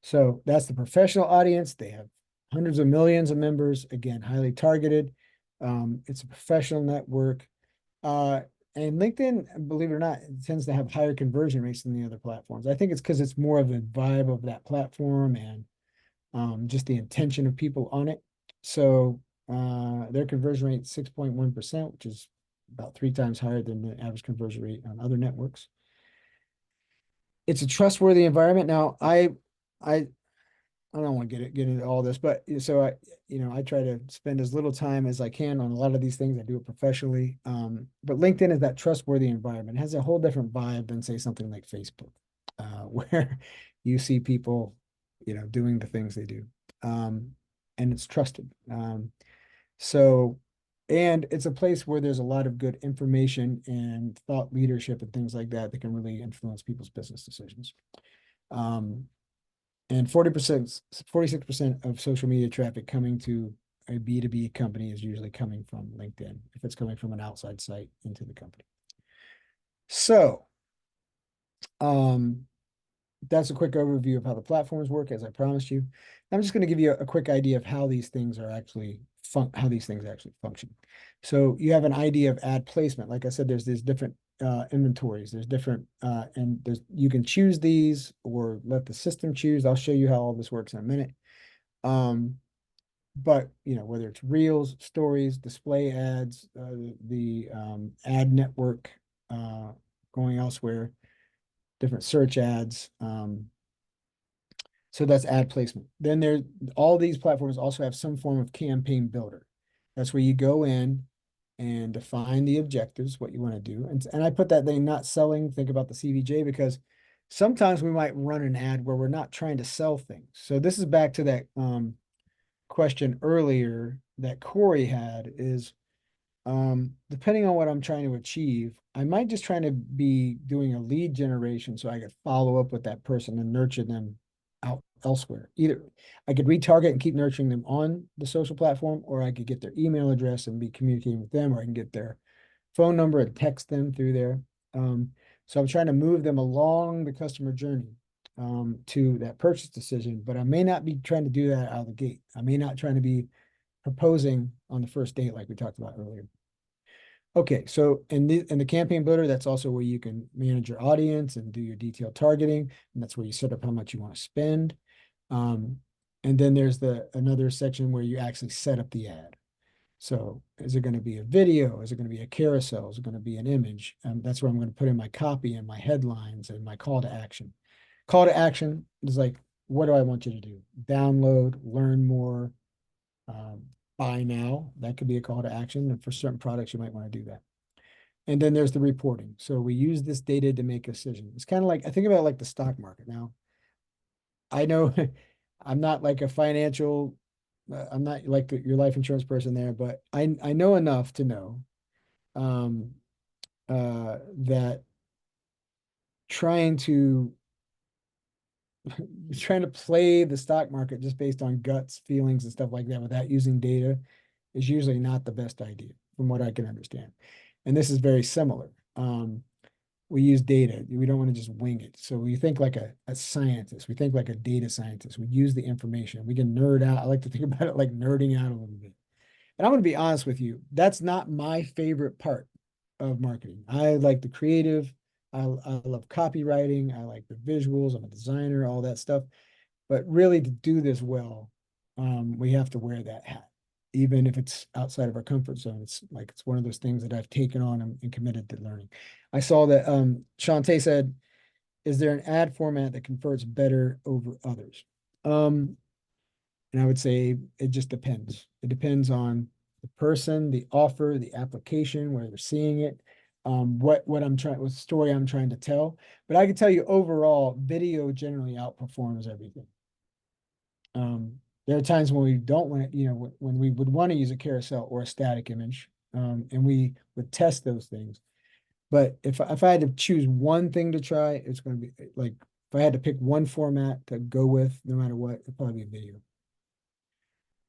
So that's the professional audience. They have hundreds of millions of members, again, highly targeted. It's a professional network. And LinkedIn, believe it or not, tends to have higher conversion rates than the other platforms. I think it's because it's more of the vibe of that platform and just the intention of people on it. So their conversion rate 6.1%, which is about 3 times higher than the average conversion rate on other networks. It's a trustworthy environment. Now, I don't want to get into all this, but so I try to spend as little time as I can on a lot of these things. I do it professionally. But LinkedIn is that trustworthy environment. It has a whole different vibe than say something like Facebook, where you see people, doing the things they do. And it's trusted. And it's a place where there's a lot of good information and thought leadership and things like that can really influence people's business decisions. And 46% of social media traffic coming to a B2B company is usually coming from LinkedIn, if it's coming from an outside site into the company. So, that's a quick overview of how the platforms work, as I promised you. I'm just going to give you a quick idea of how these things actually function. So you have an idea of ad placement. Like I said, there's these different inventories. There's different and you can choose these or let the system choose. I'll show you how all this works in a minute. But whether it's reels, stories, display ads, the ad network going elsewhere, different search ads. So that's ad placement. Then all these platforms also have some form of campaign builder. That's where you go in and define the objectives, what you want to do. And I put that thing not selling, think about the CVJ, because sometimes we might run an ad where we're not trying to sell things. So this is back to that question earlier that Corey had is, depending on what I'm trying to achieve, I might just try to be doing a lead generation so I could follow up with that person and nurture them out elsewhere. Either I could retarget and keep nurturing them on the social platform, or I could get their email address and be communicating with them, or I can get their phone number and text them through there. So I'm trying to move them along the customer journey to that purchase decision, but I may not be trying to do that out of the gate. I may not trying to be proposing on the first date like we talked about earlier. Okay, so in the campaign builder, that's also where you can manage your audience and do your detailed targeting, and that's where you set up how much you want to spend. And then there's another section where you actually set up the ad. So is it going to be a video? Is it going to be a carousel? Is it going to be an image? That's where I'm going to put in my copy and my headlines and my call to action. Call to action is like, what do I want you to do? Download, learn more, buy now. That could be a call to action. And for certain products, you might want to do that. And then there's the reporting. So we use this data to make a decision. It's kind of like, I think about it like the stock market. Now, I know I'm not like a financial, I'm not like your life insurance person there, but I know enough to know that trying to play the stock market just based on guts, feelings, and stuff like that without using data is usually not the best idea, from what I can understand. And this is very similar. We use data. We don't want to just wing it. So we think like a scientist. We think like a data scientist. We use the information. We can nerd out. I like to think about it like nerding out a little bit. And I'm going to be honest with you. That's not my favorite part of marketing. I like the creative. I love copywriting. I like the visuals. I'm a designer, all that stuff. But really to do this well, we have to wear that hat, even if it's outside of our comfort zone. It's one of those things that I've taken on and committed to learning. I saw that Shantae said, is there an ad format that converts better over others? And I would say it just depends. It depends on the person, the offer, the application, where they're seeing it, what story I'm trying to tell. But I can tell you overall, video generally outperforms everything. There are times when we don't want to, when we would want to use a carousel or a static image, and we would test those things. But if I had to choose one thing to try, it's going to be like, if I had to pick one format to go with, no matter what, it'd probably be video.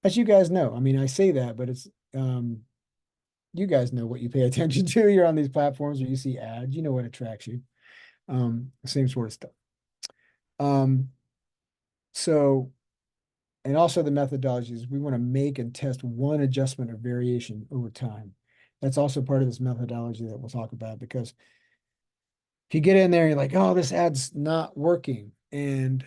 As you guys know, I mean, I say that, but it's, you guys know what you pay attention to. You're on these platforms or you see ads, you know what attracts you. Same sort of stuff. So, and also the methodologies, we want to make and test one adjustment or variation over time. That's also part of this methodology that we'll talk about, because if you get in there and you're like, oh, this ad's not working, and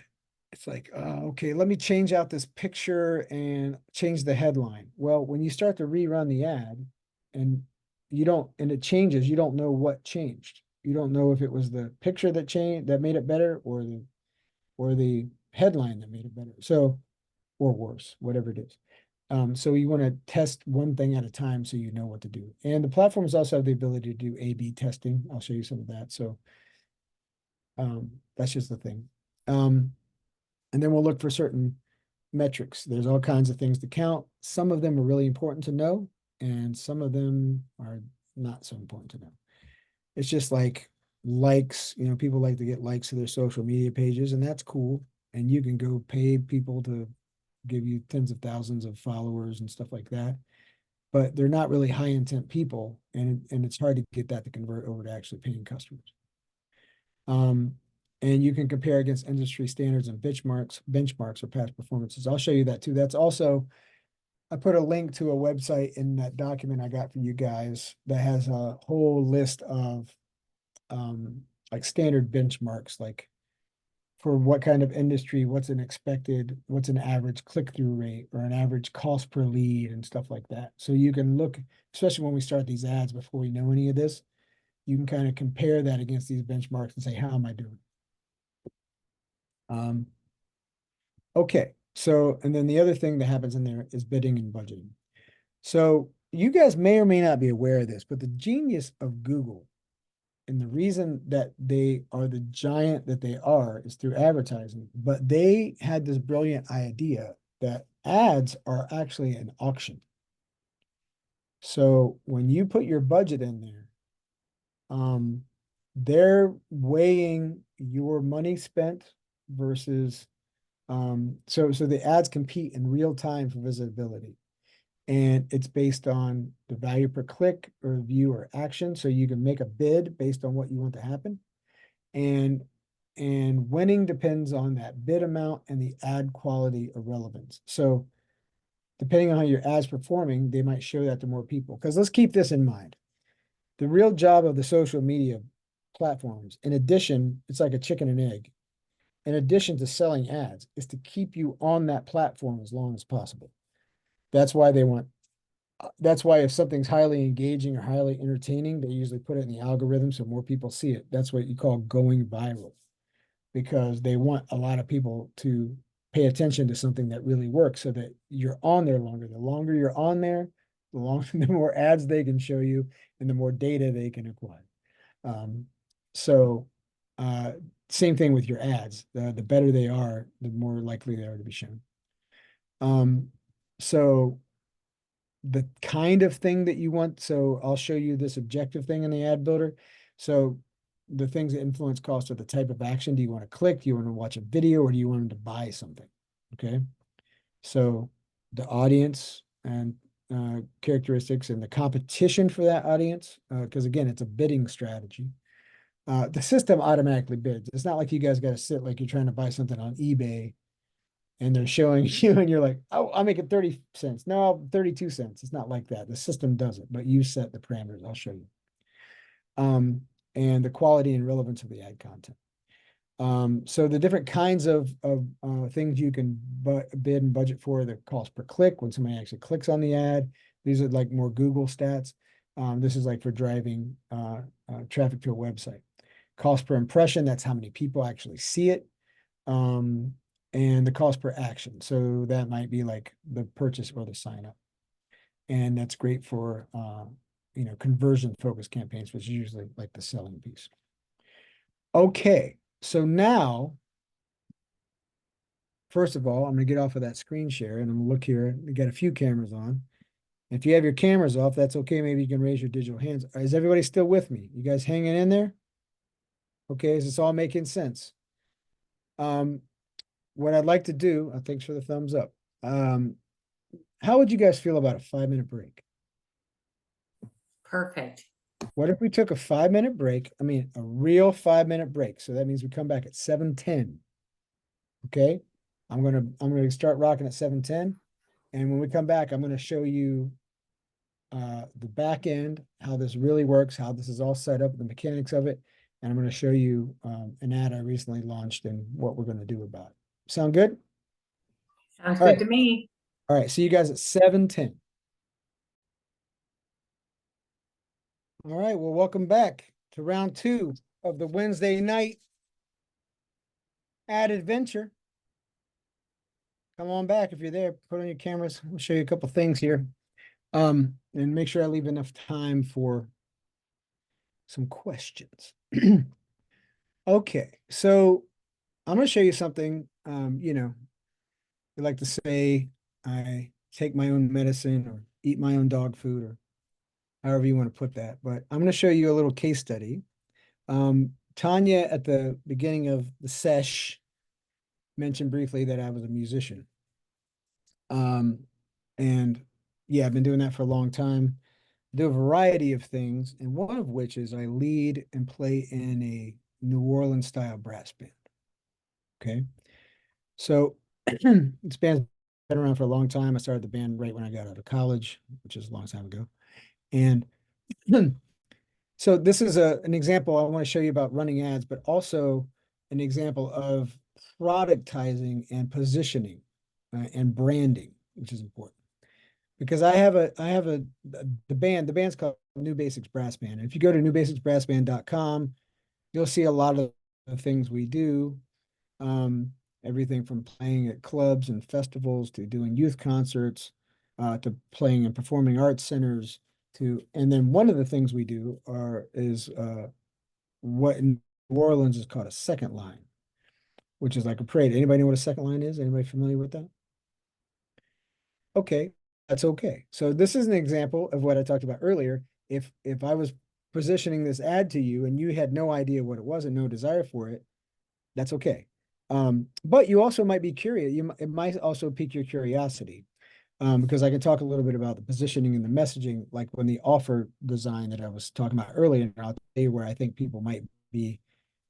it's like, okay, let me change out this picture and change the headline. Well, when you start to rerun the ad and and it changes, you don't know what changed. You don't know if it was the picture that changed, that made it better, or the headline that made it better. So, or worse, whatever it is. So you want to test one thing at a time so you know what to do. And the platforms also have the ability to do A/B testing. I'll show you some of that. So that's just the thing. And then we'll look for certain metrics. There's all kinds of things to count. Some of them are really important to know, and some of them are not so important to know. It's just like likes, people like to get likes to their social media pages, and that's cool. And you can go pay people to give you tens of thousands of followers and stuff like that. But they're not really high intent people, and it's hard to get that to convert over to actually paying customers. And you can compare against industry standards and benchmarks or past performances. I'll show you that too. That's also, I put a link to a website in that document I got for you guys that has a whole list of like standard benchmarks, like for what kind of industry, what's an average click-through rate or an average cost per lead and stuff like that. So you can look, especially when we start these ads before we know any of this, you can kind of compare that against these benchmarks and say, how am I doing? Okay, so, and then the other thing that happens in there is bidding and budgeting. So you guys may or may not be aware of this, but the genius of Google and the reason that they are the giant that they are is through advertising. But they had this brilliant idea that ads are actually an auction. So when you put your budget in there, they're weighing your money spent versus so the ads compete in real time for visibility, and it's based on the value per click or view or action. So you can make a bid based on what you want to happen, and winning depends on that bid amount and the ad quality or relevance. So depending on how your ad's performing, they might show that to more people. Because let's keep this in mind. The real job of the social media platforms, in addition, it's like a chicken and egg. In addition to selling ads, is to keep you on that platform as long as possible. That's why if something's highly engaging or highly entertaining, they usually put it in the algorithm so more people see it. That's what you call going viral, because they want a lot of people to pay attention to something that really works so that you're on there longer. The longer you're on there, the more ads they can show you and the more data they can acquire. So same thing with your ads. The better they are, the more likely they are to be shown. So the kind of thing that you want, so I'll show you this objective thing in the ad builder. So the things that influence cost are the type of action. Do you want to click? Do you want to watch a video, or do you want them to buy something? Okay. So the audience and characteristics and the competition for that audience, because again, it's a bidding strategy. The system automatically bids. It's not like you guys got to sit like you're trying to buy something on eBay and they're showing you and you're like, oh, I'll make it 30 cents. No, 32 cents. It's not like that. The system does it, but you set the parameters. I'll show you. And the quality and relevance of the ad content. So the different kinds of things you can bid and budget for: the cost per click when somebody actually clicks on the ad. These are like more Google stats. This is like for driving traffic to a website. Cost per impression, that's how many people actually see it. And the cost per action. So that might be like the purchase or the sign up. And that's great for conversion focused campaigns, which is usually like the selling piece. Okay, so now, first of all, I'm gonna get off of that screen share and I'm gonna look here. We got a few cameras on. If you have your cameras off, that's okay. Maybe you can raise your digital hands. Is everybody still with me? You guys hanging in there? Okay, is this all making sense? What I'd like to do, thanks for the thumbs up. How would you guys feel about a 5-minute break? Perfect. What if we took a 5-minute break? I mean, a real 5-minute break. So that means we come back at 7:10. Okay. I'm gonna start rocking at 7:10. And when we come back, I'm gonna show you the back end, how this really works, how this is all set up, the mechanics of it. And I'm gonna show you an ad I recently launched and what we're gonna do about it. Sound good? Sounds All good right. to me. All right. See you guys at 7:10. All right. Well, welcome back to round 2 of the Wednesday night ad adventure. Come on back if you're there. Put on your cameras. I'll show you a couple things here. And make sure I leave enough time for some questions. Okay, so I'm going to show you something. We like to say I take my own medicine or eat my own dog food or however you want to put that. But I'm going to show you a little case study. Tanya, at the beginning of the sesh, mentioned briefly that I was a musician. And yeah, I've been doing that for a long time. Do a variety of things, and one of which is I lead and play in a New Orleans style brass band. Okay. So this band's been around for a long time. I started the band right when I got out of college, which is a long time ago. And so this is an example I want to show you about running ads, but also an example of productizing and positioning and branding, which is important. Because the band's called New Basics Brass Band. And if you go to newbasicsbrassband.com, you'll see a lot of the things we do. Everything from playing at clubs and festivals to doing youth concerts, to playing in performing arts centers, and then one of the things we do is what in New Orleans is called a second line, which is like a parade. Anybody know what a second line is? Anybody familiar with that? Okay, that's okay. So this is an example of what I talked about earlier. If I was positioning this ad to you and you had no idea what it was and no desire for it, that's okay. But you also might be curious. It might also pique your curiosity, because I can talk a little bit about the positioning and the messaging, like when the offer design that I was talking about earlier, and I'll tell you where I think people might be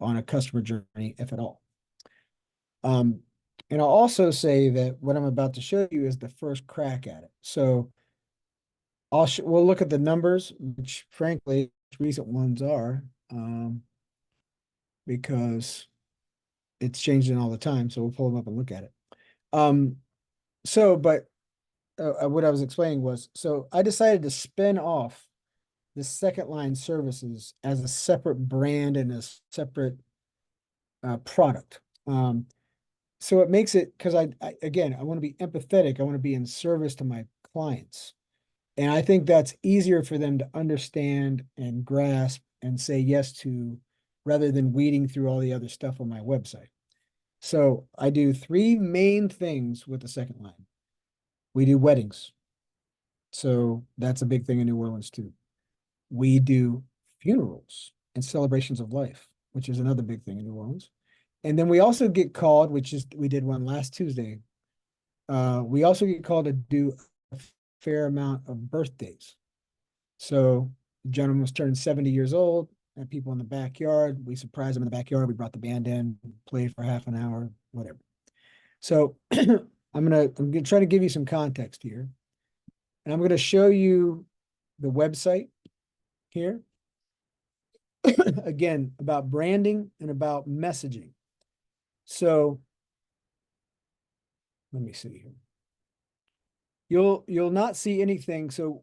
on a customer journey, if at all. And I'll also say that what I'm about to show you is the first crack at it. So we'll look at the numbers, which frankly, recent ones are, because it's changing all the time. So we'll pull them up and look at it. But what I was explaining was, so I decided to spin off the second line services as a separate brand and a separate product. So it makes it, because I want to be empathetic. I want to be in service to my clients. And I think that's easier for them to understand and grasp and say yes to, rather than weeding through all the other stuff on my website. So I do 3 main things with the second line. We do weddings. So that's a big thing in New Orleans too. We do funerals and celebrations of life, which is another big thing in New Orleans. And then we also get called, we did one last Tuesday. We also get called to do a fair amount of birthdays. So the gentleman was turning 70 years old, and people in the backyard. We surprised him in the backyard. We brought the band in, played for half an hour, whatever. So I'm gonna try to give you some context here. And I'm gonna show you the website here. Again, about branding and about messaging. So let me see here. You'll not see anything. So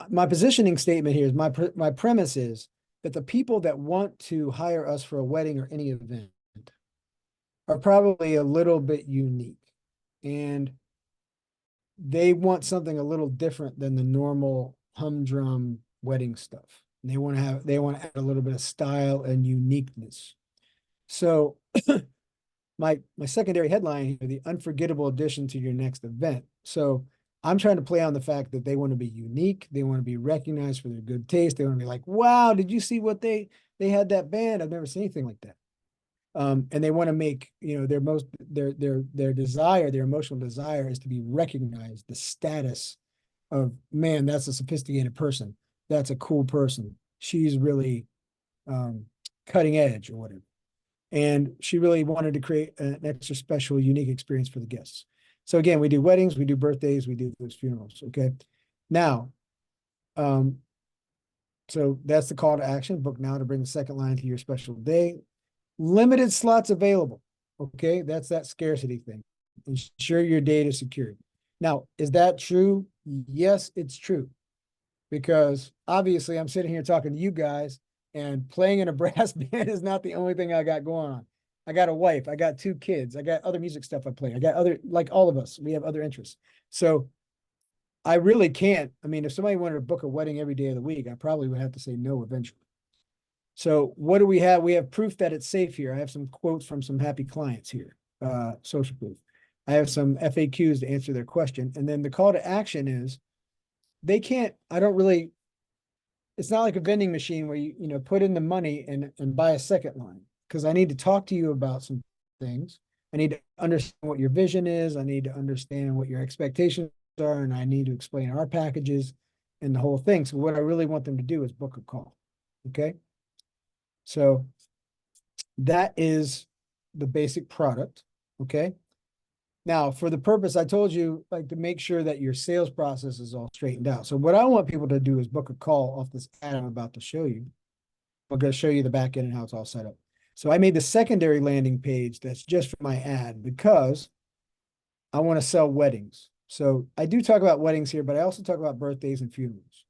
my positioning statement here is my premise is that the people that want to hire us for a wedding or any event are probably a little bit unique, and they want something a little different than the normal humdrum wedding stuff. And they want to add a little bit of style and uniqueness. So my secondary headline here, the unforgettable addition to your next event. So I'm trying to play on the fact that they want to be unique. They want to be recognized for their good taste. They want to be like, wow, did you see what they had that band? I've never seen anything like that. And they want to make, their desire, their emotional desire is to be recognized, the status of, man, that's a sophisticated person. That's a cool person. She's really cutting edge or whatever. And she really wanted to create an extra special, unique experience for the guests. So again, we do weddings, we do birthdays, we do those funerals. Okay. Now, so that's the call to action. Book now to bring the second line to your special day. Limited slots available. Okay, that's that scarcity thing. Ensure your data is secured. Now, is that true? Yes, it's true. Because obviously I'm sitting here talking to you guys, and playing in a brass band is not the only thing I got going on. I got a wife, I got 2 kids, I got other music stuff I play. I got other, like all of us, we have other interests. So I really can't. I mean, if somebody wanted to book a wedding every day of the week, I probably would have to say no eventually. So what do we have? We have proof that it's safe here. I have some quotes from some happy clients here, social proof. I have some FAQs to answer their question. And then the call to action is, they can't, I don't really, it's not like a vending machine where you put in the money and buy a second line. Because I need to talk to you about some things. I need to understand what your vision is. I need to understand what your expectations are, and I need to explain our packages and the whole thing. So what I really want them to do is book a call. Okay. So that is the basic product. Okay. Now, for the purpose, I told you, like, to make sure that your sales process is all straightened out. So what I want people to do is book a call off this ad I'm about to show you. I'm going to show you the back end and how it's all set up. So I made the secondary landing page that's just for my ad because I want to sell weddings. So I do talk about weddings here, but I also talk about birthdays and funerals.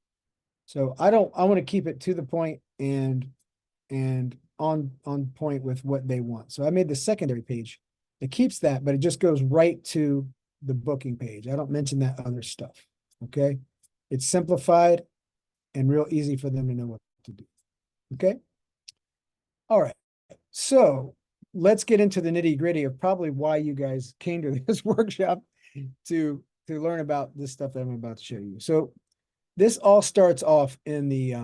So I want to keep it to the point and on point with what they want. So I made the secondary page. It keeps that, but it just goes right to the booking page. I don't mention that other stuff. Okay. It's simplified and real easy for them to know what to do. Okay. All right. So let's get into the nitty gritty of probably why you guys came to this workshop to learn about this stuff that I'm about to show you. So this all starts off in the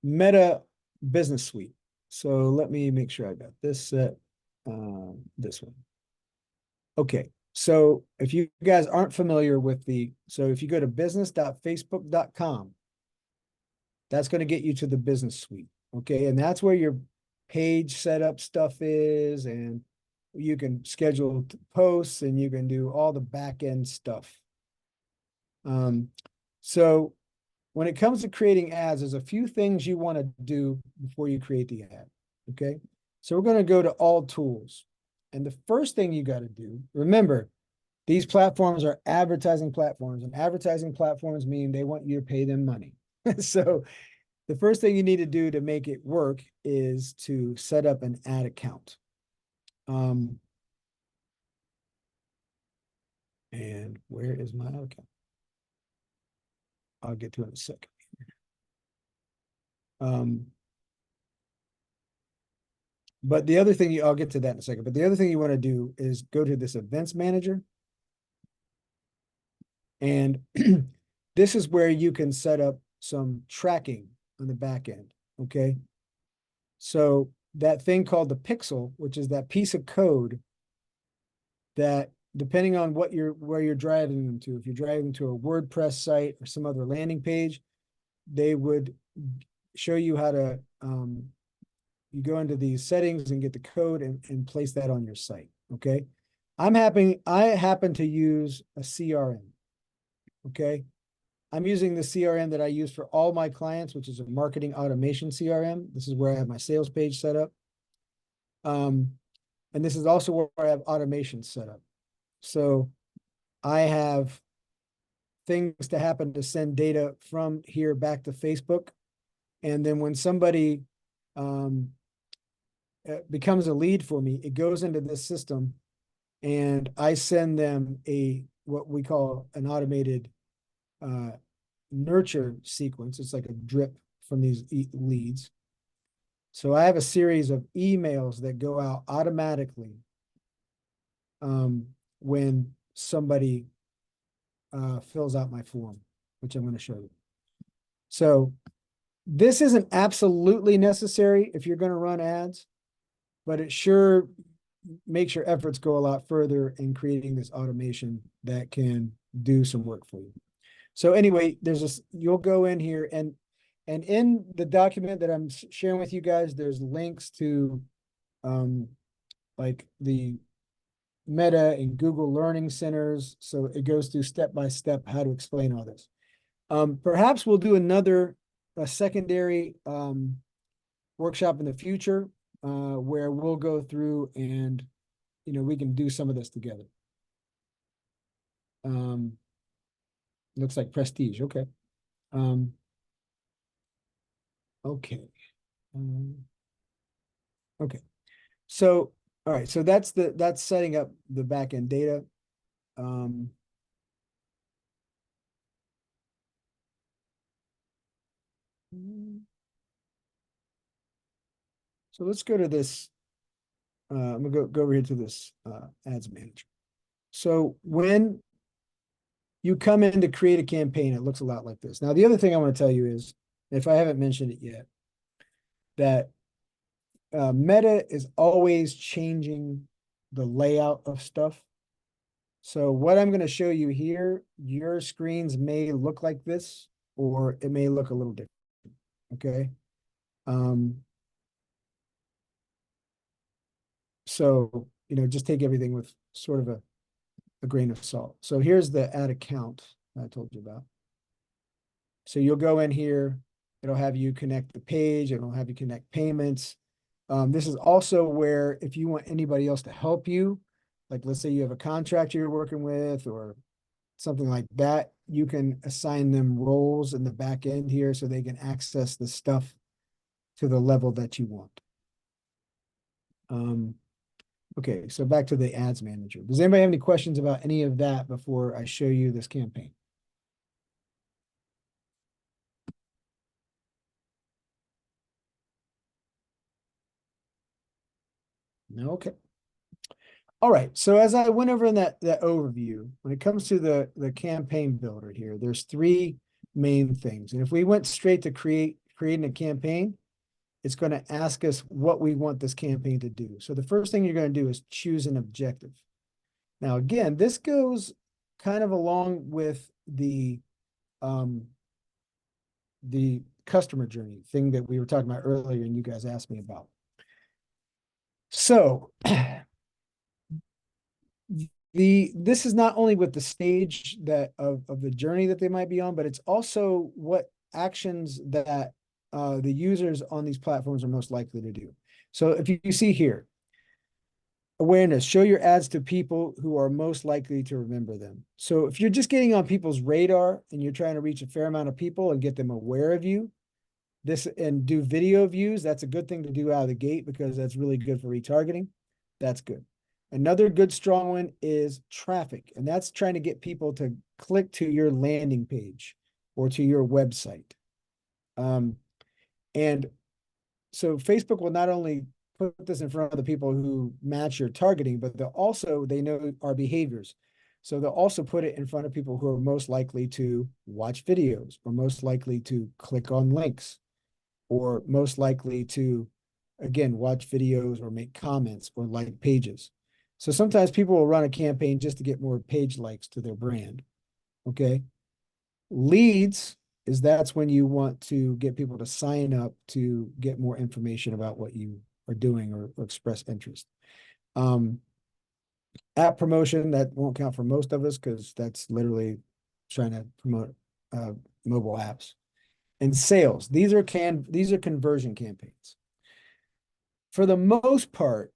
Meta Business Suite. So let me make sure I got this set, this one. Okay, so if you guys aren't familiar with so if you go to business.facebook.com, that's going to get you to the Business Suite. Okay, and that's where your page setup stuff is, and you can schedule posts and you can do all the back end stuff. So when it comes to creating ads, there's a few things you want to do before you create the ad. Okay. So we're going to go to all tools. And the first thing you got to do, remember, these platforms are advertising platforms, and advertising platforms mean they want you to pay them money. So the first thing you need to do to make it work is to set up an ad account. And where is my ad account? I'll get to it in a second. But the other thing I'll get to that in a second, but the other thing you want to do is go to this events manager. And this is where you can set up some tracking on the back end. Okay. So that thing called the pixel, which is that piece of code that, depending on where you're driving them to, if you're driving to a WordPress site or some other landing page, they would show you how to, you go into these settings and get the code and place that on your site. Okay. I happen to use a CRM. Okay. I'm using the CRM that I use for all my clients, which is a marketing automation CRM. This is where I have my sales page set up. And this is also where I have automation set up. So I have things to happen to send data from here back to Facebook. And then when somebody becomes a lead for me, it goes into this system and I send them what we call an automated nurture sequence. It's like a drip from these leads. So I have a series of emails that go out automatically when somebody fills out my form, which I'm going to show you. So this isn't absolutely necessary if you're going to run ads, but it sure makes your efforts go a lot further in creating this automation that can do some work for you. So anyway, you'll go in here and in the document that I'm sharing with you guys, there's links to like the Meta and Google Learning Centers. So it goes through step by step how to explain all this. Perhaps we'll do a secondary workshop in the future where we'll go through and we can do some of this together. Looks like prestige. Okay. Okay. Okay. So, all right. So that's setting up the backend data. So let's go to this. I'm gonna go over here to this ads manager. So when you come in to create a campaign, it looks a lot like this. Now, the other thing I want to tell you is, if I haven't mentioned it yet, that Meta is always changing the layout of stuff. So what I'm going to show you here, your screens may look like this, or it may look a little different. Okay. So, just take everything with sort of a grain of salt. So here's the ad account I told you about. So you'll go in here, it'll have you connect the page, it'll have you connect payments. This is also where if you want anybody else to help you, like let's say you have a contractor you're working with or something like that, you can assign them roles in the back end here so they can access the stuff to the level that you want. Okay, so back to the ads manager. Does anybody have any questions about any of that before I show you this campaign? No, okay. All right, so as I went over in that overview, when it comes to the campaign builder here, there's three main things. And if we went straight to creating a campaign, it's going to ask us what we want this campaign to do. So the first thing you're going to do is choose an objective. Now, again, this goes kind of along with the customer journey thing that we were talking about earlier and you guys asked me about. So this is not only with the stage of the journey that they might be on, but it's also what actions that the users on these platforms are most likely to do. So if you see here, awareness, show your ads to people who are most likely to remember them. So if you're just getting on people's radar and you're trying to reach a fair amount of people and get them aware of you, and do video views, that's a good thing to do out of the gate because that's really good for retargeting. That's good. Another good strong one is traffic, and that's trying to get people to click to your landing page or to your website. And so Facebook will not only put this in front of the people who match your targeting, but they know our behaviors. So they'll also put it in front of people who are most likely to watch videos or most likely to click on links or most likely to, again, watch videos or make comments or like pages. So sometimes people will run a campaign just to get more page likes to their brand. Okay. Leads that's when you want to get people to sign up to get more information about what you are doing or express interest. App promotion, that won't count for most of us because that's literally trying to promote mobile apps. And sales, these are conversion campaigns. For the most part,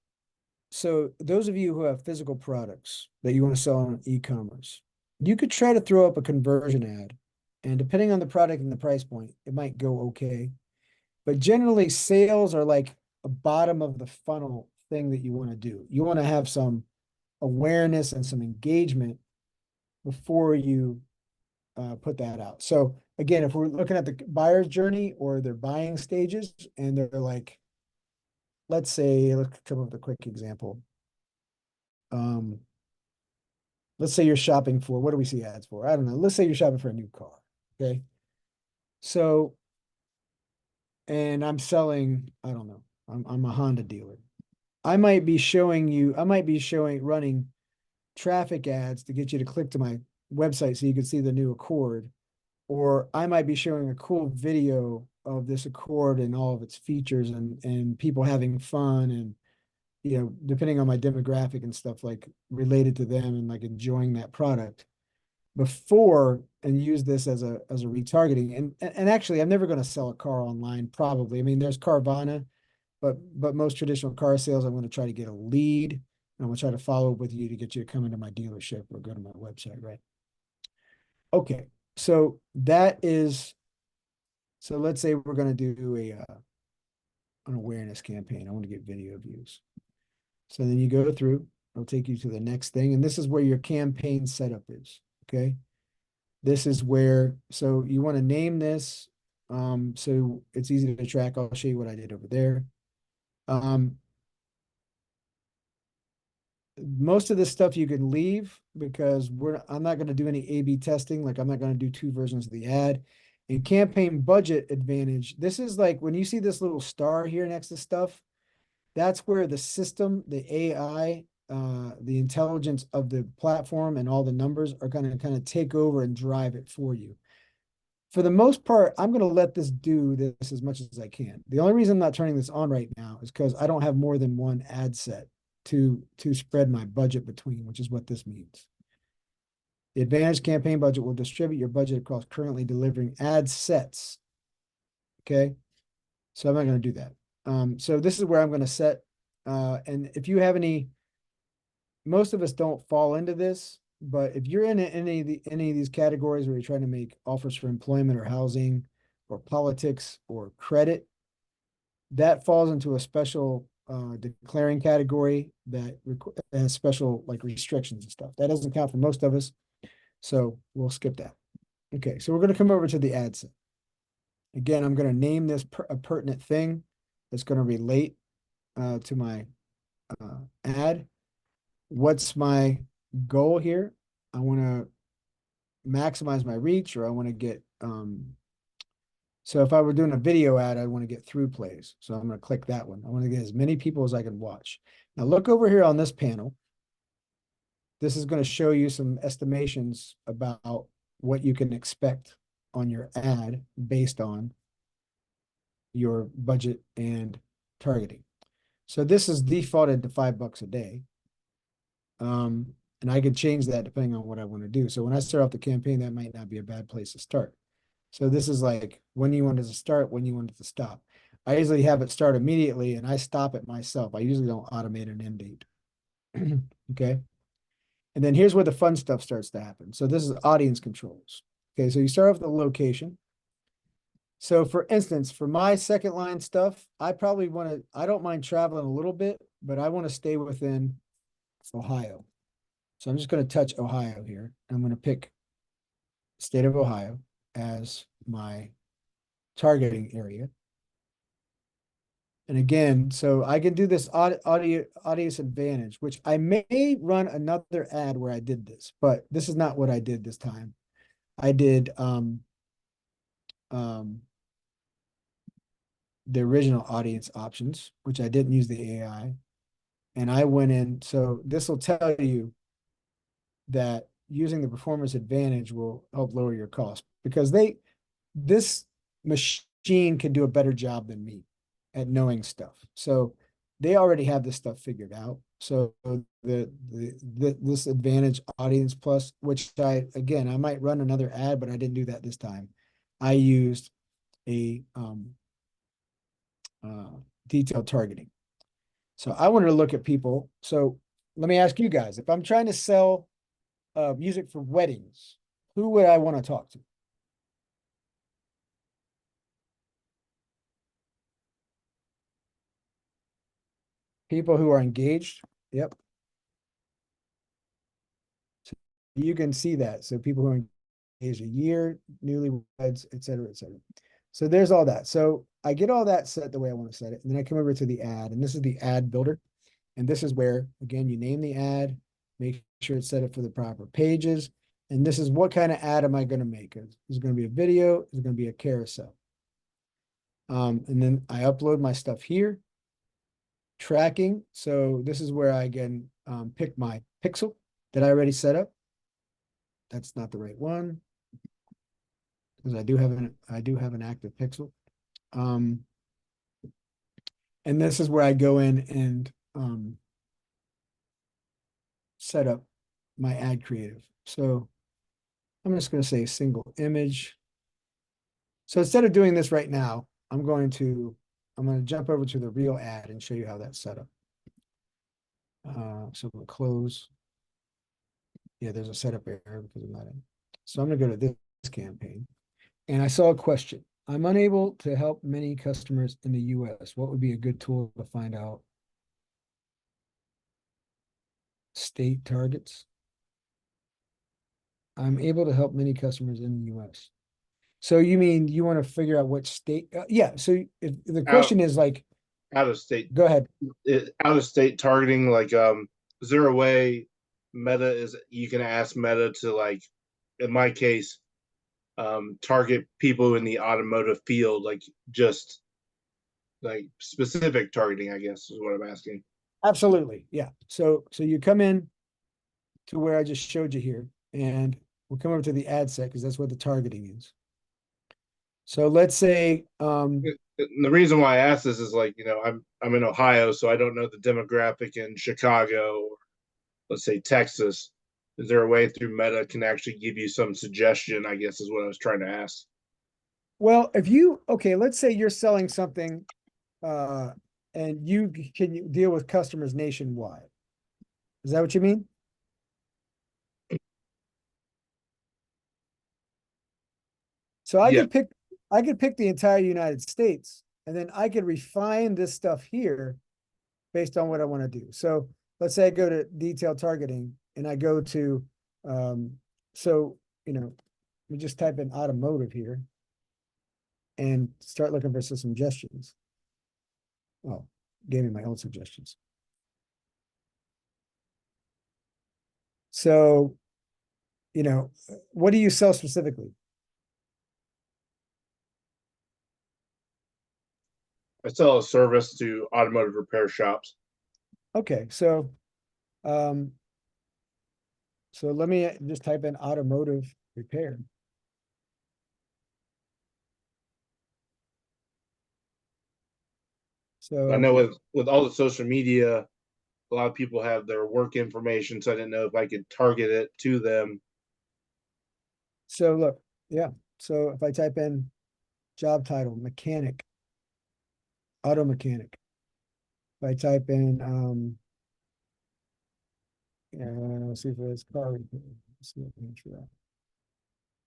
so those of you who have physical products that you want to sell on e-commerce, you could try to throw up a conversion ad, and depending on the product and the price point, it might go okay. But generally, sales are like a bottom of the funnel thing that you want to do. You want to have some awareness and some engagement before you put that out. So again, if we're looking at the buyer's journey or their buying stages, and they're like, let's come up with a quick example. Let's say you're shopping for, what do we see ads for? I don't know. Let's say you're shopping for a new car. Okay. So, and I'm selling, I don't know, I'm a Honda dealer. I might be running traffic ads to get you to click to my website so you can see the new Accord. Or I might be showing a cool video of this Accord and all of its features and people having fun and, depending on my demographic and stuff like related to them and like enjoying that product. before and use this as a retargeting. And actually, I'm never going to sell a car online, probably. I mean, there's Carvana, but most traditional car sales, I'm going to try to get a lead. And I'm going to try to follow up with you to get you to come into my dealership or go to my website, right? Okay, so that is, so let's say we're going to do an awareness campaign. I want to get video views. So then you go through, I'll take you to the next thing. And this is where your campaign setup is, okay? This is where, so you want to name this, so it's easy to track. I'll show you what I did over there. Most of this stuff you can leave because I'm not going to do any A/B testing. Like I'm not going to do two versions of the ad. In campaign budget advantage, this is like when you see this little star here next to stuff, that's where the system, the AI, the intelligence of the platform and all the numbers are going to kind of take over and drive it for you. For the most part, I'm going to let this do this as much as I can. The only reason I'm not turning this on right now is because I don't have more than one ad set to spread my budget between, which is what this means. The Advantage campaign budget will distribute your budget across currently delivering ad sets. Okay, so I'm not going to do that. So this is where I'm going to set. And if you have any, most of us don't fall into this, but if you're in any of these categories where you're trying to make offers for employment or housing or politics or credit, that falls into a special declaring category that has special like restrictions and stuff. That doesn't count for most of us, so we'll skip that. Okay, so we're going to come over to the ad set. Again, I'm going to name this a pertinent thing that's going to relate to my ad. What's my goal here? I want to maximize my reach, or I want to get so if I were doing a video ad, I want to get through plays. So I'm going to click that one. I want to get as many people as I can watch. Now look over here on this panel. This is going to show you some estimations about what you can expect on your ad based on your budget and targeting. So this is defaulted to $5 a day. And I could change that depending on what I want to do. So when I start off the campaign, that might not be a bad place to start. So this is like when you want it to start, when you want it to stop. I usually have it start immediately and I stop it myself. I usually don't automate an end date. Okay. And then here's where the fun stuff starts to happen. So this is audience controls. Okay. So you start off with the location. So for instance, for my second line stuff, I don't mind traveling a little bit, but I want to stay within Ohio. So I'm just going to touch Ohio here. I'm going to pick state of Ohio as my targeting area. And again, so I can do this audience advantage, which I may run another ad where I did this, but this is not what I did this time. I did the original audience options, which I didn't use the AI. And I went in, so this will tell you that using the performance advantage will help lower your cost because this machine can do a better job than me at knowing stuff. So they already have this stuff figured out. So this advantage audience plus, which I might run another ad, but I didn't do that this time. I used a detailed targeting. So I wanted to look at people. So let me ask you guys, if I'm trying to sell music for weddings, who would I want to talk to? People who are engaged. Yep. So you can see that. So people who are engaged a year, newlyweds, et cetera, et cetera. So there's all that. So I get all that set the way I want to set it. And then I come over to the ad, and this is the ad builder. And this is where, again, you name the ad, make sure it's set up for the proper pages. And this is what kind of ad am I going to make? Is it going to be a video? Is it going to be a carousel? And then I upload my stuff here. Tracking. So this is where I again pick my pixel that I already set up. That's not the right one because I do have an active pixel. And this is where I go in and set up my ad creative. So I'm just going to say single image. So instead of doing this right now, I'm going to jump over to the real ad and show you how that's set up. So we'll close. Yeah, there's a setup error because I'm not in. So I'm going to go to this campaign. And I saw a question. I'm unable to help many customers in the US. What would be a good tool to find out state targets? I'm able to help many customers in the US. So you mean you want to figure out what state? Yeah. So if the question is like, Out of state, go ahead. out of state targeting, like, is there a way Meta is, you can ask Meta to, like, in my case, target people in the automotive field, like just like specific targeting, I guess is what I'm asking. Absolutely. Yeah. So you come in to where I just showed you here, and we'll come over to the ad set because that's what the targeting is. So let's say And the reason why I ask this is, like, I'm in Ohio, so I don't know the demographic in Chicago or, let's say, Texas. Is there a way through Meta can actually give you some suggestion, I guess is what I was trying to ask. well, if you okay, let's say you're selling something and you can deal with customers nationwide. Is that what you mean? So Yeah. I could pick the entire United States, and then I could refine this stuff here based on what I want to do. So let's say I go to detailed targeting and I go to so let me just type in automotive here and start looking for some suggestions. Oh, gave me my own suggestions. So, what do you sell specifically? I sell a service to automotive repair shops. Okay, so let me just type in automotive repair. So I know with all the social media, a lot of people have their work information, so I didn't know if I could target it to them. So look, yeah. So if I type in job title, mechanic, auto mechanic. If I type in let's see if it's car repair. Let's see what the answer is.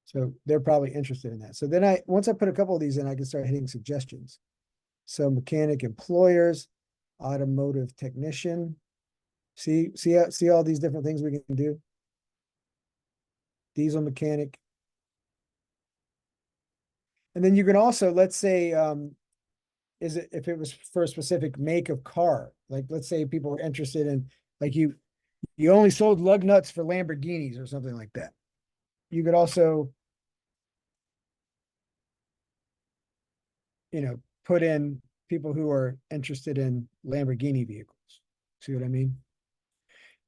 So they're probably interested in that. So then once I put a couple of these in, I can start hitting suggestions. So mechanic employers, automotive technician. See all these different things we can do. Diesel mechanic. And then you can also, let's say, if it was for a specific make of car, like let's say people were interested in, like you only sold lug nuts for Lamborghinis or something like that. You could also, put in people who are interested in Lamborghini vehicles. See what I mean?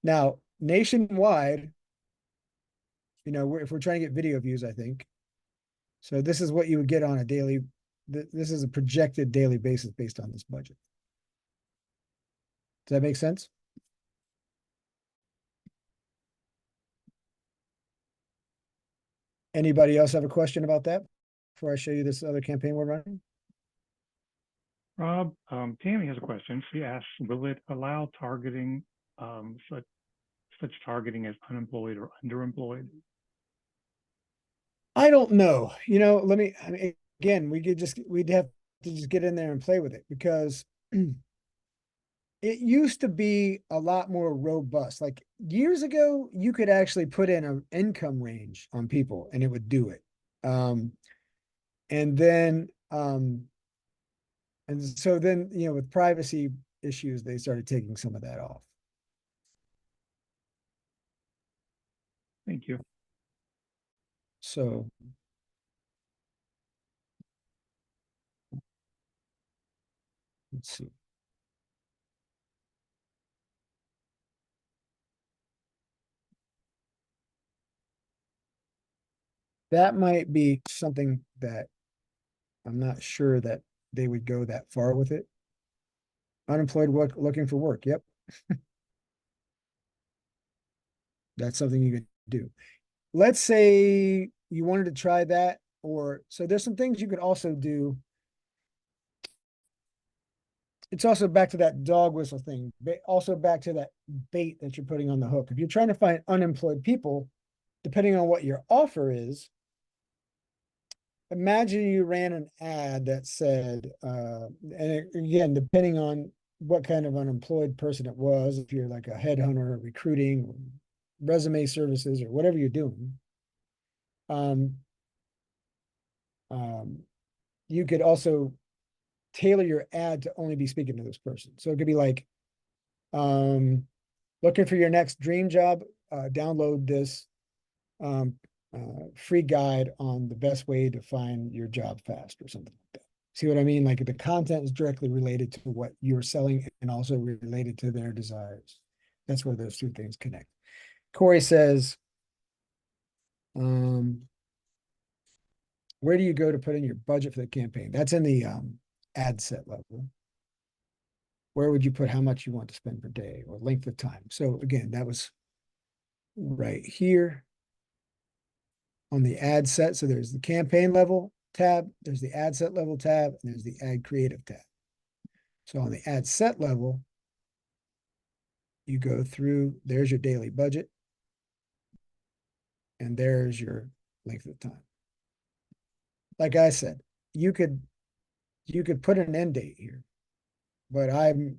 Now, nationwide, if we're trying to get video views, I think. So this is what you would get on a daily, this is a projected daily basis based on this budget. Does that make sense? Anybody else have a question about that before I show you this other campaign we're running? Rob, Tammy has a question. She asks, will it allow targeting, such targeting as unemployed or underemployed? I don't know. Again, we'd have to just get in there and play with it because it used to be a lot more robust. Like years ago, you could actually put in an income range on people and it would do it. And so then, with privacy issues, they started taking some of that off. Thank you. So let's see. That might be something that I'm not sure that they would go that far with it. Unemployed work, looking for work. Yep. That's something you could do. let's say you wanted to try that, or so there's some things you could also do. It's also back to that dog whistle thing, also back to that bait that you're putting on the hook. If you're trying to find unemployed people, depending on what your offer is, imagine you ran an ad that said, again, depending on what kind of unemployed person it was, if you're like a headhunter, recruiting, resume services, or whatever you're doing, you could also tailor your ad to only be speaking to this person. So it could be like, looking for your next dream job, download this free guide on the best way to find your job fast or something like that. See what I mean? Like the content is directly related to what you're selling and also related to their desires. That's where those two things connect. Corey says, where do you go to put in your budget for the campaign? That's in the ad set level. Where would you put how much you want to spend per day or length of time? So again, that was right here on the ad set. So there's the campaign level tab, there's the ad set level tab, and there's the ad creative tab. So on the ad set level, you go through, there's your daily budget, and there's your length of time. Like I said, you could put an end date here, but I'm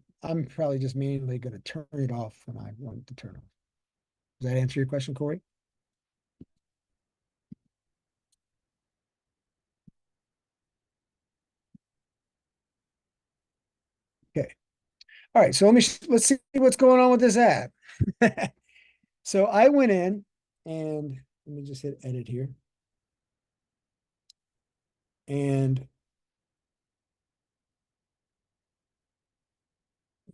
probably just mainly going to turn it off when I want it to turn off. Does that answer your question, Corey? Okay. All right. So let's see what's going on with this ad. So I went in and let me just hit edit here. And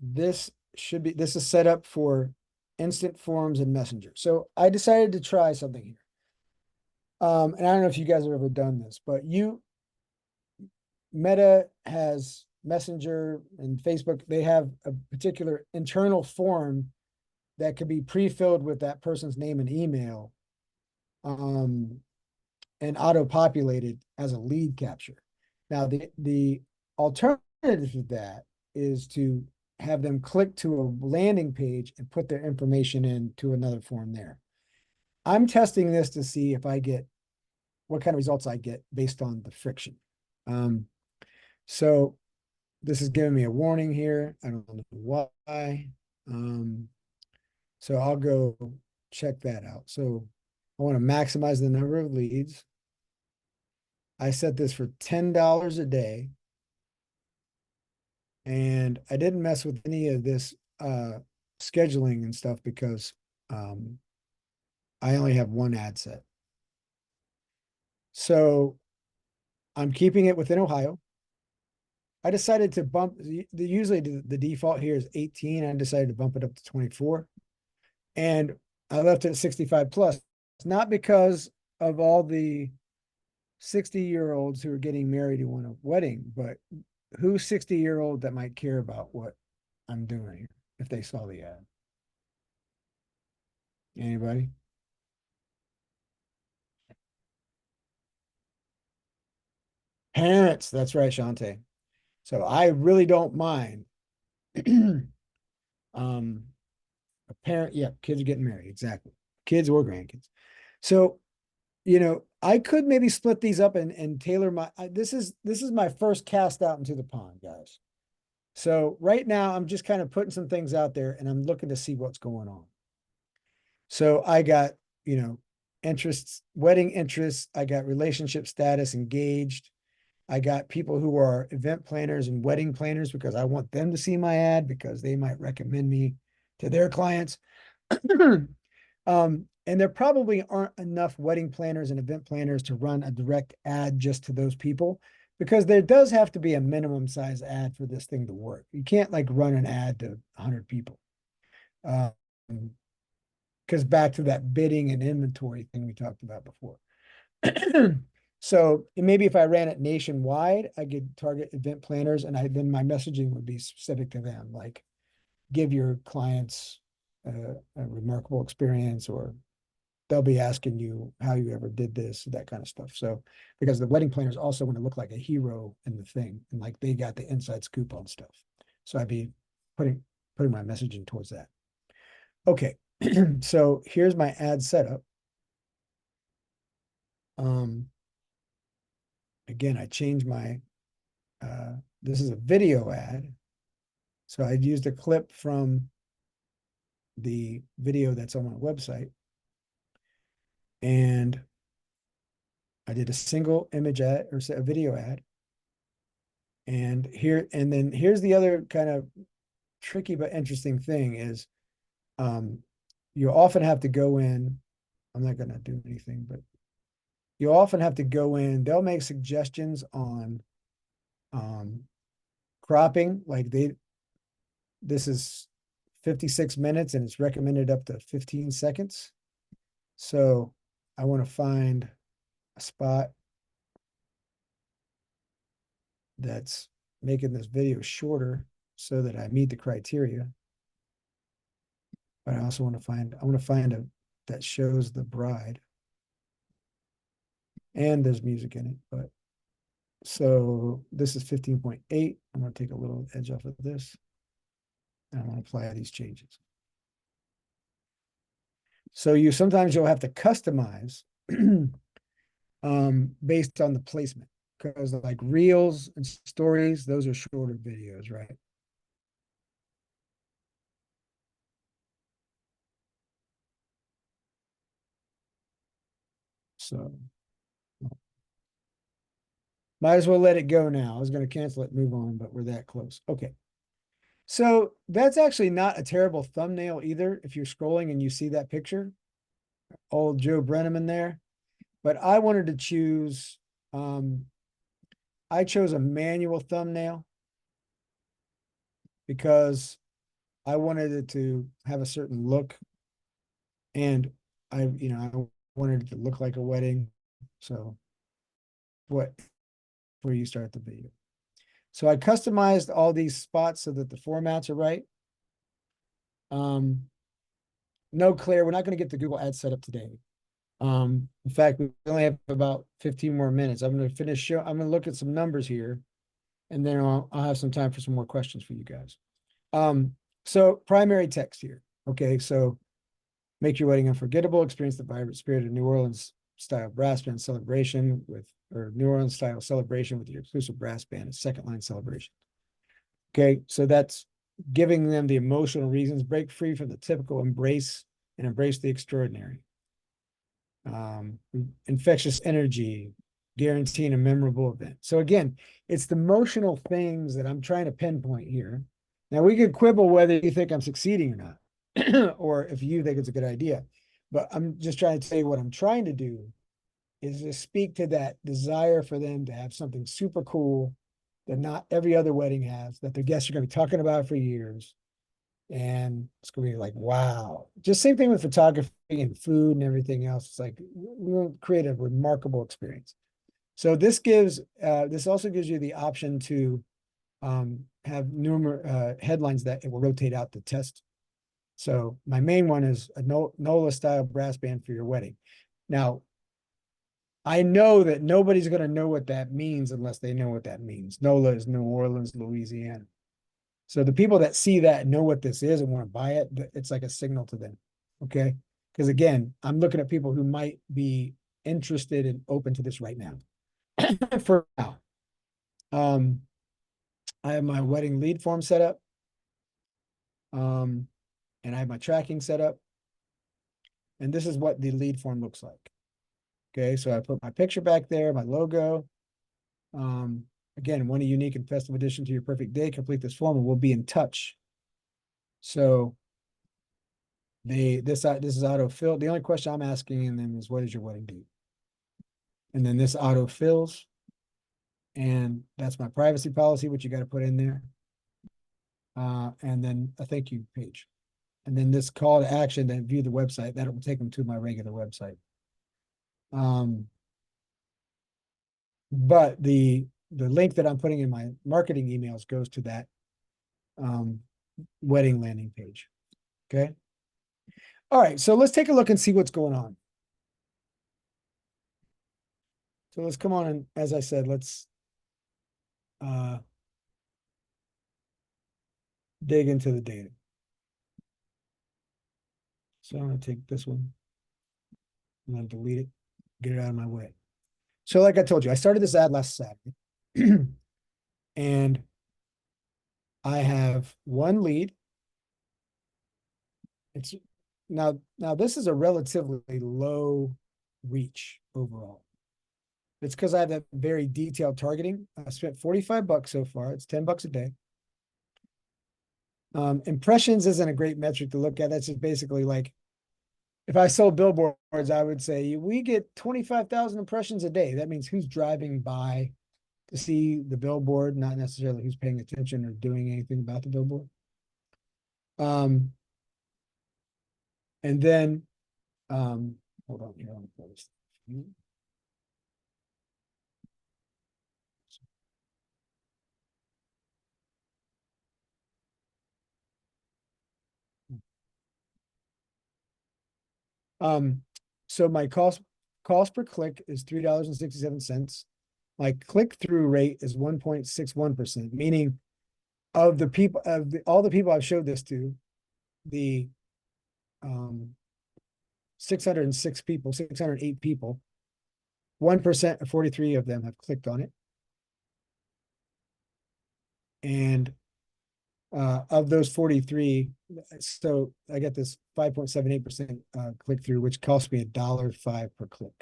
this is set up for instant forms and messenger. So I decided to try something here. And I don't know if you guys have ever done this, but Meta has Messenger and Facebook, they have a particular internal form that could be pre-filled with that person's name and email, and auto-populated as a lead capture. Now, the alternative to that is to have them click to a landing page and put their information into another form there. I'm testing this to see if I get what kind of results I get based on the friction. So this is giving me a warning here. I don't know why. So I'll go check that out. So I want to maximize the number of leads. I set this for $10 a day. And I didn't mess with any of this scheduling and stuff because I only have one ad set. So I'm keeping it within Ohio. I decided to bump, usually the default here is 18. I decided to bump it up to 24. And I left it at 65 plus. It's not because of all the 60-year-olds who are getting married who want a wedding, but who's 60-year-old that might care about what I'm doing here if they saw the ad? Anybody? Parents, that's right, Shante. So I really don't mind. A parent, yeah, kids are getting married, exactly. Kids or grandkids. So, I could maybe split these up and tailor this is my first cast out into the pond, guys. So right now I'm just kind of putting some things out there and I'm looking to see what's going on. So I got, interests, wedding interests. I got relationship status, engaged. I got people who are event planners and wedding planners because I want them to see my ad because they might recommend me to their clients. And there probably aren't enough wedding planners and event planners to run a direct ad just to those people because there does have to be a minimum size ad for this thing to work. You can't like run an ad to 100 people. Because back to that bidding and inventory thing we talked about before. So maybe if I ran it nationwide, I could target event planners and then my messaging would be specific to them, like give your clients a remarkable experience or they'll be asking you how you ever did this, that kind of stuff. So, because the wedding planners also want to look like a hero in the thing, and like they got the inside scoop on stuff. So I'd be putting my messaging towards that. Okay, so here's my ad setup. Again, I changed my, this is a video ad. So I'd used a clip from the video that's on my website. And I did a single image ad or a video ad. And then here's the other kind of tricky but interesting thing is you often have to go in. I'm not going to do anything, but you often have to go in. They'll make suggestions on cropping. Like this is 56 minutes and it's recommended up to 15 seconds. So I want to find a spot that's making this video shorter so that I meet the criteria. But I also want to find, a that shows the bride. And there's music in it, but so this is 15.8. I'm going to take a little edge off of this. And I'm going to apply these changes. So sometimes you'll have to customize based on the placement, because like reels and stories, those are shorter videos, right? So might as well let it go now. I was going to cancel it, move on, but we're that close. Okay. So that's actually not a terrible thumbnail either. If you're scrolling and you see that picture, old Joe Brenneman there, but I wanted to choose, I chose a manual thumbnail because I wanted it to have a certain look, and I wanted it to look like a wedding. So where you start the video. So I customized all these spots so that the formats are right. No, Claire, we're not going to get the Google Ads set up today. In fact, we only have about 15 more minutes. I'm going to finish I'm going to look at some numbers here, and then I'll have some time for some more questions for you guys. So primary text here. Okay, so make your wedding unforgettable, experience the vibrant spirit of New Orleans style brass band celebration or New Orleans style celebration with your exclusive brass band, a second line celebration. Okay, so that's giving them the emotional reasons, break free from the typical embrace the extraordinary. Infectious energy, guaranteeing a memorable event. So again, it's the emotional things that I'm trying to pinpoint here. Now we could quibble whether you think I'm succeeding or not, or if you think it's a good idea, but I'm just trying to tell you what I'm trying to do is to speak to that desire for them to have something super cool that not every other wedding has, that their guests are going to be talking about for years. And it's going to be like, wow. Just same thing with photography and food and everything else. It's like, we'll create a remarkable experience. So this also gives you the option to have numerous headlines that it will rotate out to test. So my main one is a NOLA style brass band for your wedding. Now, I know that nobody's going to know what that means unless they know what that means. NOLA is New Orleans, Louisiana. So the people that see that know what this is and want to buy it, it's like a signal to them. Okay. Because again, I'm looking at people who might be interested and open to this right now. For now. I have my wedding lead form set up. And I have my tracking set up. And this is what the lead form looks like. Okay, so I put my picture back there, my logo. Again, want a unique and festive addition to your perfect day, complete this form and we'll be in touch. So this is auto-fill. The only question I'm asking them is, what is your wedding date? And then this auto-fills. And that's my privacy policy, which you got to put in there. And then a thank you page. And then this call to action to view the website, that will take them to my regular website. But the link that I'm putting in my marketing emails goes to that wedding landing page. Okay. All right. So let's take a look and see what's going on. So let's come on and, as I said, let's dig into the data. So I'm gonna take this one. I'm gonna delete it, get it out of my way. So like I told you, I started this ad last Saturday. And I have one lead. It's now this is a relatively low reach overall. It's because I have that very detailed targeting. I spent 45 bucks so far. It's 10 bucks a day. Impressions isn't a great metric to look at. That's just basically like, if I sold billboards, I would say we get 25,000 impressions a day. That means who's driving by to see the billboard, not necessarily who's paying attention or doing anything about the billboard. And then, hold on here. So my cost per click is $3.67. My click-through rate is 1.61%, meaning of the people all the people I've showed this to, the 606 people, 608 people, 1% or 43 of them have clicked on it. And of those 43, so I get this 5.78% click-through, which costs me $1.05 per click.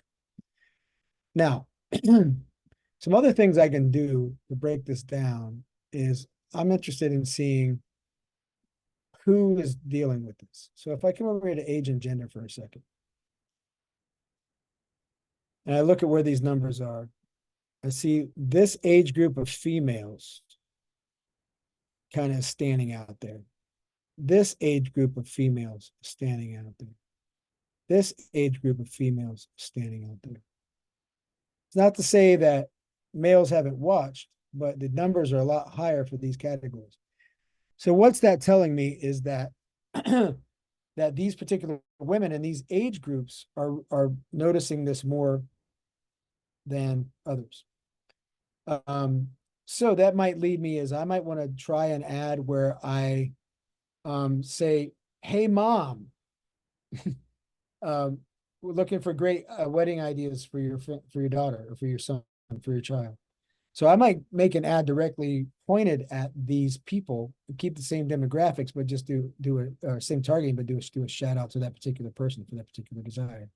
Now, some other things I can do to break this down is I'm interested in seeing who is dealing with this. So if I come over here to age and gender for a second, and I look at where these numbers are, I see this age group of females kind of standing out there. This age group of females standing out there. This age group of females standing out there. It's not to say that males haven't watched, but the numbers are a lot higher for these categories. So what's that telling me is that that these particular women in these age groups are noticing this more than others. So that might lead me is I might want to try an ad where I say, hey mom, we're looking for great wedding ideas for your daughter or for your son, for your child. So I might make an ad directly pointed at these people, keep the same demographics, but just do a same targeting, but do a shout out to that particular person for that particular desire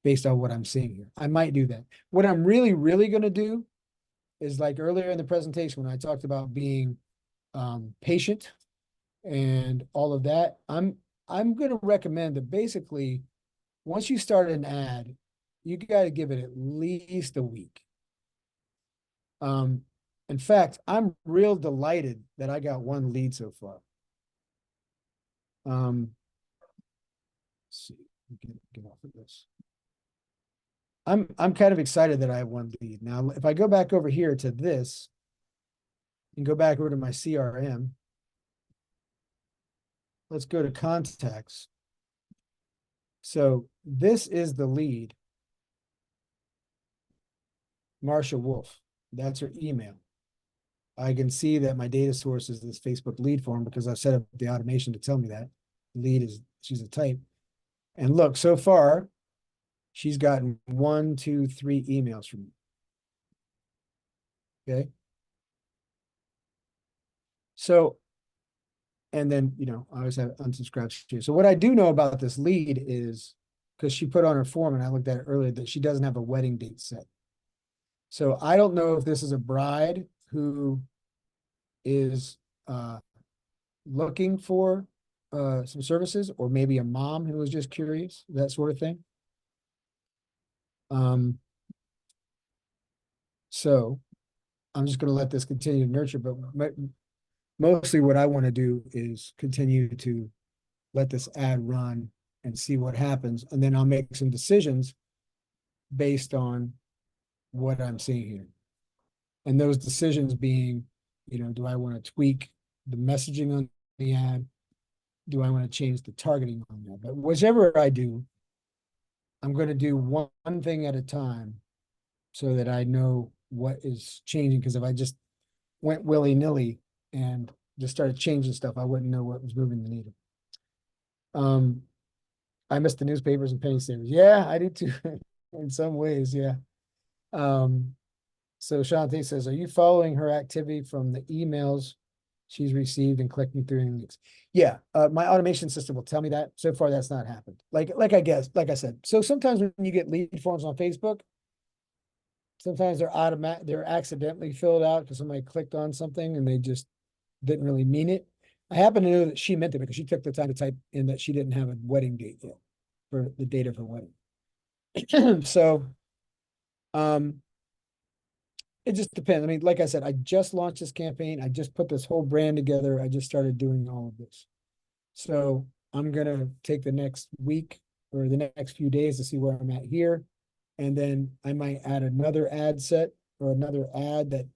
based on what I'm seeing here. I might do that. What I'm really going to do is, like earlier in the presentation when I talked about being patient and all of that, I'm going to recommend that basically once you start an ad, you got to give it at least a week. In fact, I'm real delighted that I got one lead so far. Let's see, get off of this. I'm kind of excited that I have one lead. Now, if I go back over here to this and go back over to my CRM, let's go to contacts. So this is the lead, Marsha Wolf. That's her email. I can see that my data source is this Facebook lead form because I've set up the automation to tell me that. Lead is, she's a type. And look, so far, she's gotten 1, 2, 3 emails from me. Okay. So, and then, you know, I always have unsubscribed too. So what I do know about this lead is, because she put on her form, and I looked at it earlier, that she doesn't have a wedding date set. So I don't know if this is a bride who is looking for some services, or maybe a mom who was just curious, that sort of thing. So I'm just going to let this continue to nurture, but mostly what I want to do is continue to let this ad run and see what happens. And then I'll make some decisions based on what I'm seeing here. And those decisions being, you know, do I want to tweak the messaging on the ad? Do I want to change the targeting on that? But whichever I do, I'm going to do one thing at a time so that I know what is changing. Because if I just went willy-nilly and just started changing stuff, I wouldn't know what was moving the needle. I miss the newspapers and penny savers. Yeah, I do too. In some ways, yeah. So Shantae says, are you following her activity from the emails she's received and clicking through any links? Yeah, my automation system will tell me that. So far, that's not happened. Like I said. So sometimes when you get lead forms on Facebook, sometimes they're accidentally filled out because somebody clicked on something and they just didn't really mean it. I happen to know that she meant it because she took the time to type in that she didn't have a wedding date yet for the date of her wedding. So, it just depends. I mean, like I said, I just launched this campaign. I just put this whole brand together. I just started doing all of this. So I'm gonna take the next week or the next few days to see where I'm at here. And then I might add another ad set or another ad that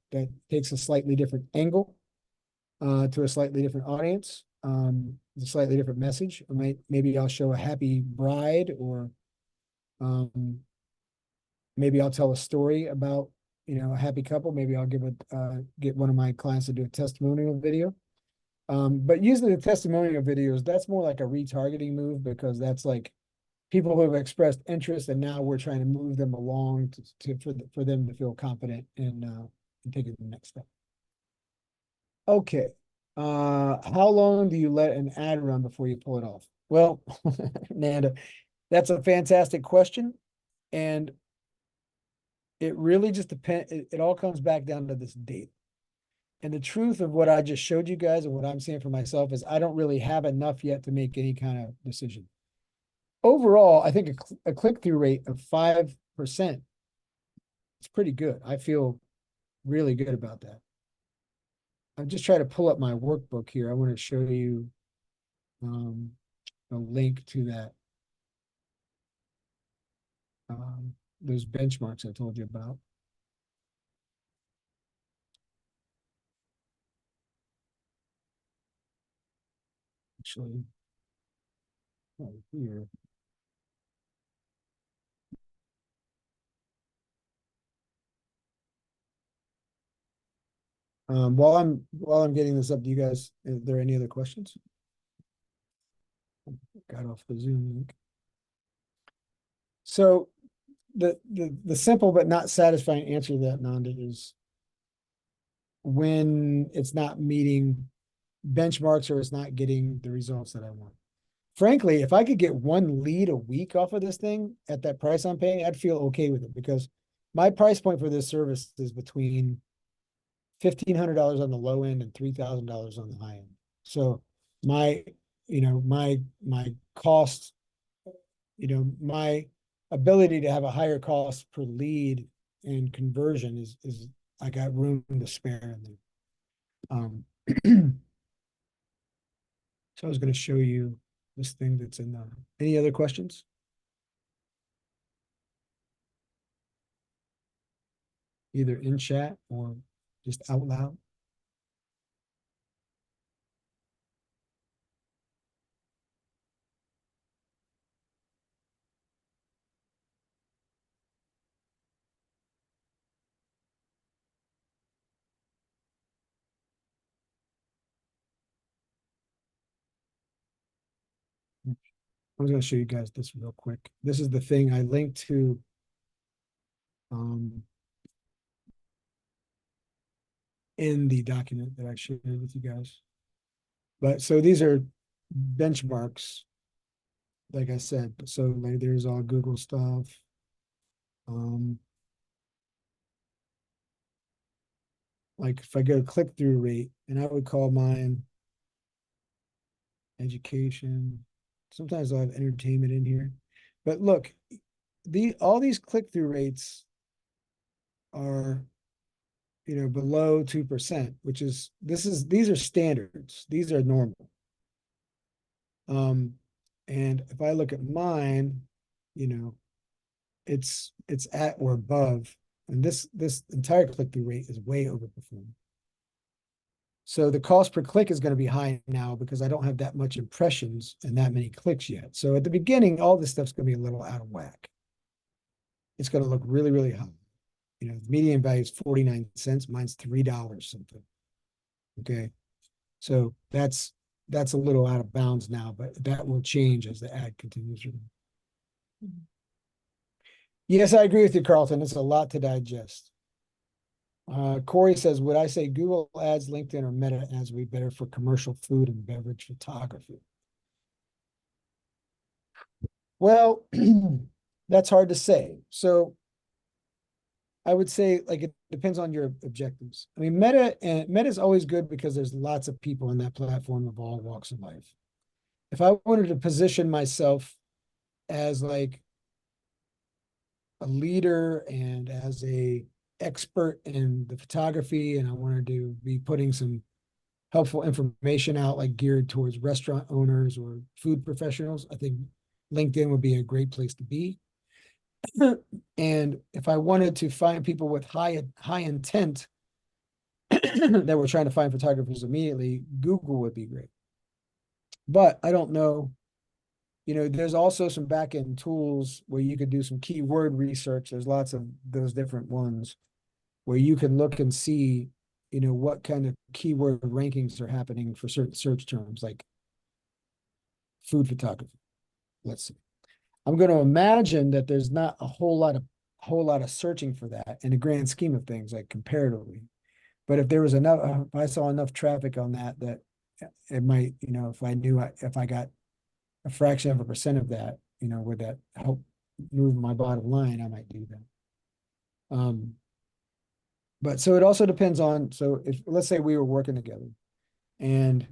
takes a slightly different angle to a slightly different audience, a slightly different message. Maybe I'll show a happy bride, or maybe I'll tell a story about, a happy couple. Maybe I'll get one of my clients to do a testimonial video. But usually the testimonial videos, that's more like a retargeting move, because that's like people who have expressed interest, and now we're trying to move them along for them to feel confident and taking the next step. Okay. How long do you let an ad run before you pull it off? Well, Nanda, that's a fantastic question. And it really just depends. It all comes back down to this date. And the truth of what I just showed you guys and what I'm seeing for myself is I don't really have enough yet to make any kind of decision. Overall, I think a click-through rate of 5% is pretty good. I feel really good about that. I'm just trying to pull up my workbook here. I want to show you a link to that. Those benchmarks I told you about. Actually, right here. While I'm getting this up, do you guys, are there any other questions? Got off the Zoom link. So the simple but not satisfying answer to that, Nanda, is when it's not meeting benchmarks or it's not getting the results that I want. Frankly, if I could get one lead a week off of this thing at that price I'm paying, I'd feel okay with it, because my price point for this service is between $1,500 on the low end and $3,000 on the high end. So my cost, my ability to have a higher cost per lead and conversion is I got room to spare in there. So I was going to show you this thing that's in there. Any other questions? Either in chat or just out loud. I was going to show you guys this real quick. This is the thing I linked to in the document that I shared with you guys. But so these are benchmarks, like I said. So like there's all Google stuff. Like if I go click-through rate, and I would call mine education. Sometimes I'll have entertainment in here. But look, all these click-through rates are below 2%, which is these are standards. These are normal. And if I look at mine, it's at or above, and this entire click-through rate is way overperforming. So the cost per click is going to be high now because I don't have that much impressions and that many clicks yet. So at the beginning, all this stuff's going to be a little out of whack. It's going to look really, really high. You know, the median value is 49 cents. Mine's $3 something. Okay. So that's a little out of bounds now, but that will change as the ad continues. Yes, I agree with you, Carlton. It's a lot to digest. Corey says, would I say Google ads, LinkedIn, or Meta ads would be better for commercial food and beverage photography? Well, that's hard to say. So I would say, like, it depends on your objectives. I mean, Meta is always good because there's lots of people on that platform of all walks of life. If I wanted to position myself as like a leader and as a expert in the photography, and I wanted to be putting some helpful information out, like geared towards restaurant owners or food professionals, I think LinkedIn would be a great place to be. And if I wanted to find people with high intent that were trying to find photographers immediately, Google would be great. But I don't know. You know, there's also some back-end tools where you could do some keyword research. There's lots of those different ones where you can look and see, you know, what kind of keyword rankings are happening for certain search terms, like food photography. Let's see. I'm going to imagine that there's not a whole lot of searching for that in the grand scheme of things, like comparatively. But if there was enough, if I saw enough traffic on that it might, you know, if I got a fraction of a percent of that, you know, would that help move my bottom line, I might do that. But so it also depends on, so if, let's say we were working together and,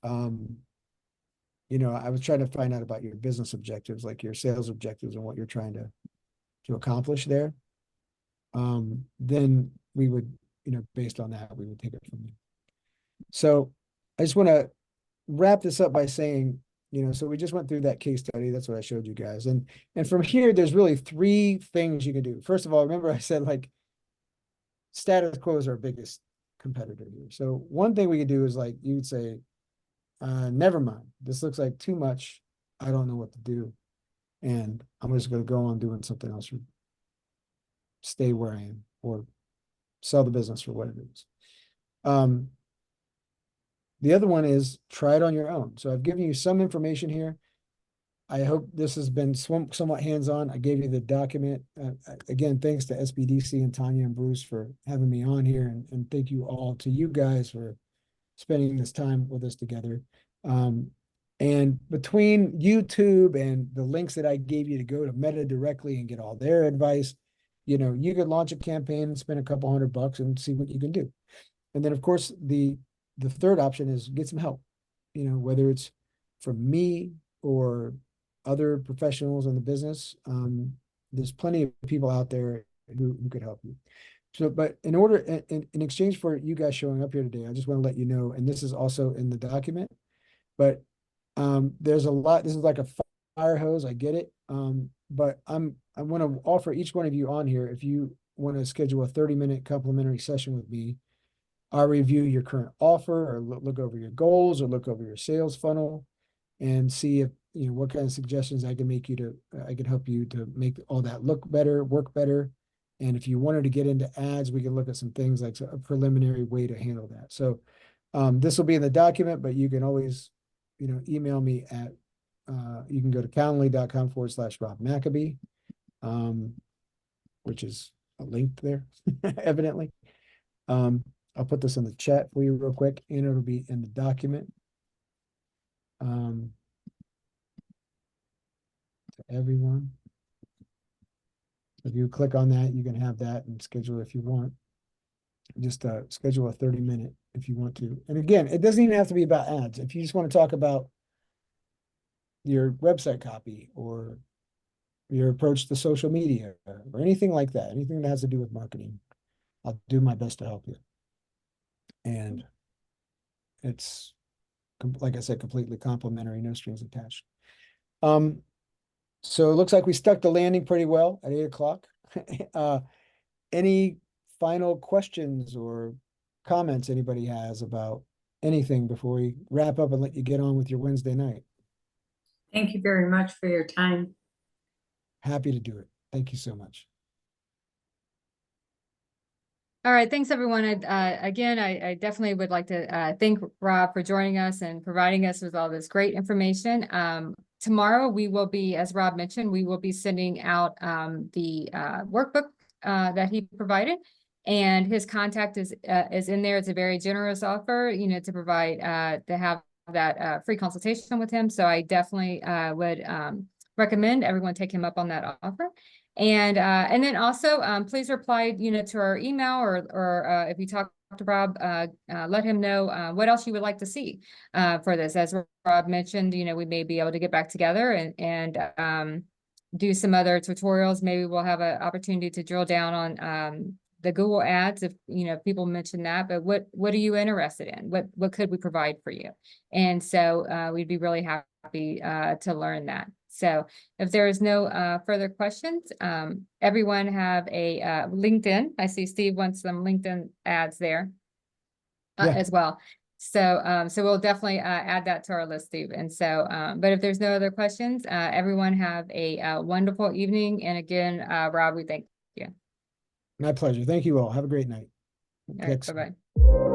you know, I was trying to find out about your business objectives, like your sales objectives and what you're trying to accomplish there. Then we would, you know, based on that, we would take it from there. So I just want to wrap this up by saying, you know, so we just went through that case study. That's what I showed you guys. And from here, there's really 3 things you can do. First of all, remember I said, like, status quo is our biggest competitor here. So one thing we could do is, like, you would say, never mind. This looks like too much. I don't know what to do. And I'm just going to go on doing something else or stay where I am or sell the business for what it is. The other one is try it on your own. So I've given you some information here. I hope this has been somewhat hands-on. I gave you the document. Again, thanks to SBDC and Tanya and Bruce for having me on here. And thank you all to you guys for spending this time with us together. And between YouTube and the links that I gave you to go to Meta directly and get all their advice, you know, you could launch a campaign and spend a couple $100 and see what you can do. And then, of course, the third option is get some help, you know, whether it's from me or other professionals in the business. There's plenty of people out there who could help you. So, but in exchange for you guys showing up here today, I just want to let you know, and this is also in the document, but there's a lot. This is like a fire hose. I get it. But I want to offer each one of you on here, if you want to schedule a 30-minute complimentary session with me, I'll review your current offer or look over your goals or look over your sales funnel and see if, you know, what kind of suggestions I can make I can help you to make all that look better, work better. And if you wanted to get into ads, we can look at some things like a preliminary way to handle that. So this will be in the document, but you can always, you know, email me at, you can go to calendly.com/Rob Maccabee, which is a link there, evidently. I'll put this in the chat for you real quick, and it'll be in the document. To everyone. If you click on that, you can have that and schedule if you want. Just schedule a 30-minute if you want to. And again, it doesn't even have to be about ads. If you just want to talk about your website copy or your approach to social media or anything like that, anything that has to do with marketing, I'll do my best to help you. And it's, like I said, completely complimentary, no strings attached. So it looks like we stuck the landing pretty well at 8 o'clock. Any final questions or comments anybody has about anything before we wrap up and let you get on with your Wednesday night? Thank you very much for your time. Happy to do it. Thank you so much. All right, thanks, everyone. Again, I definitely would like to thank Rob for joining us and providing us with all this great information. Tomorrow, we will be, as Rob mentioned, we will be sending out the workbook that he provided. And his contact is in there. It's a very generous offer, to provide, to have that free consultation with him. So I definitely would recommend everyone take him up on that offer. And then also, please reply, to our email or if you talk to Rob, let him know what else you would like to see for this. As Rob mentioned, we may be able to get back together and do some other tutorials. Maybe we'll have an opportunity to drill down on the Google ads if people mention that. But what are you interested in? What could we provide for you? And so we'd be really happy to learn that. So if there is no further questions, everyone have a LinkedIn. I see Steve wants some LinkedIn ads there Yeah. as well. So we'll definitely add that to our list, Steve. And so, but if there's no other questions, everyone have a wonderful evening. And again, Rob, we thank you. My pleasure. Thank you all. Have a great night. All right, Clicks. bye-bye.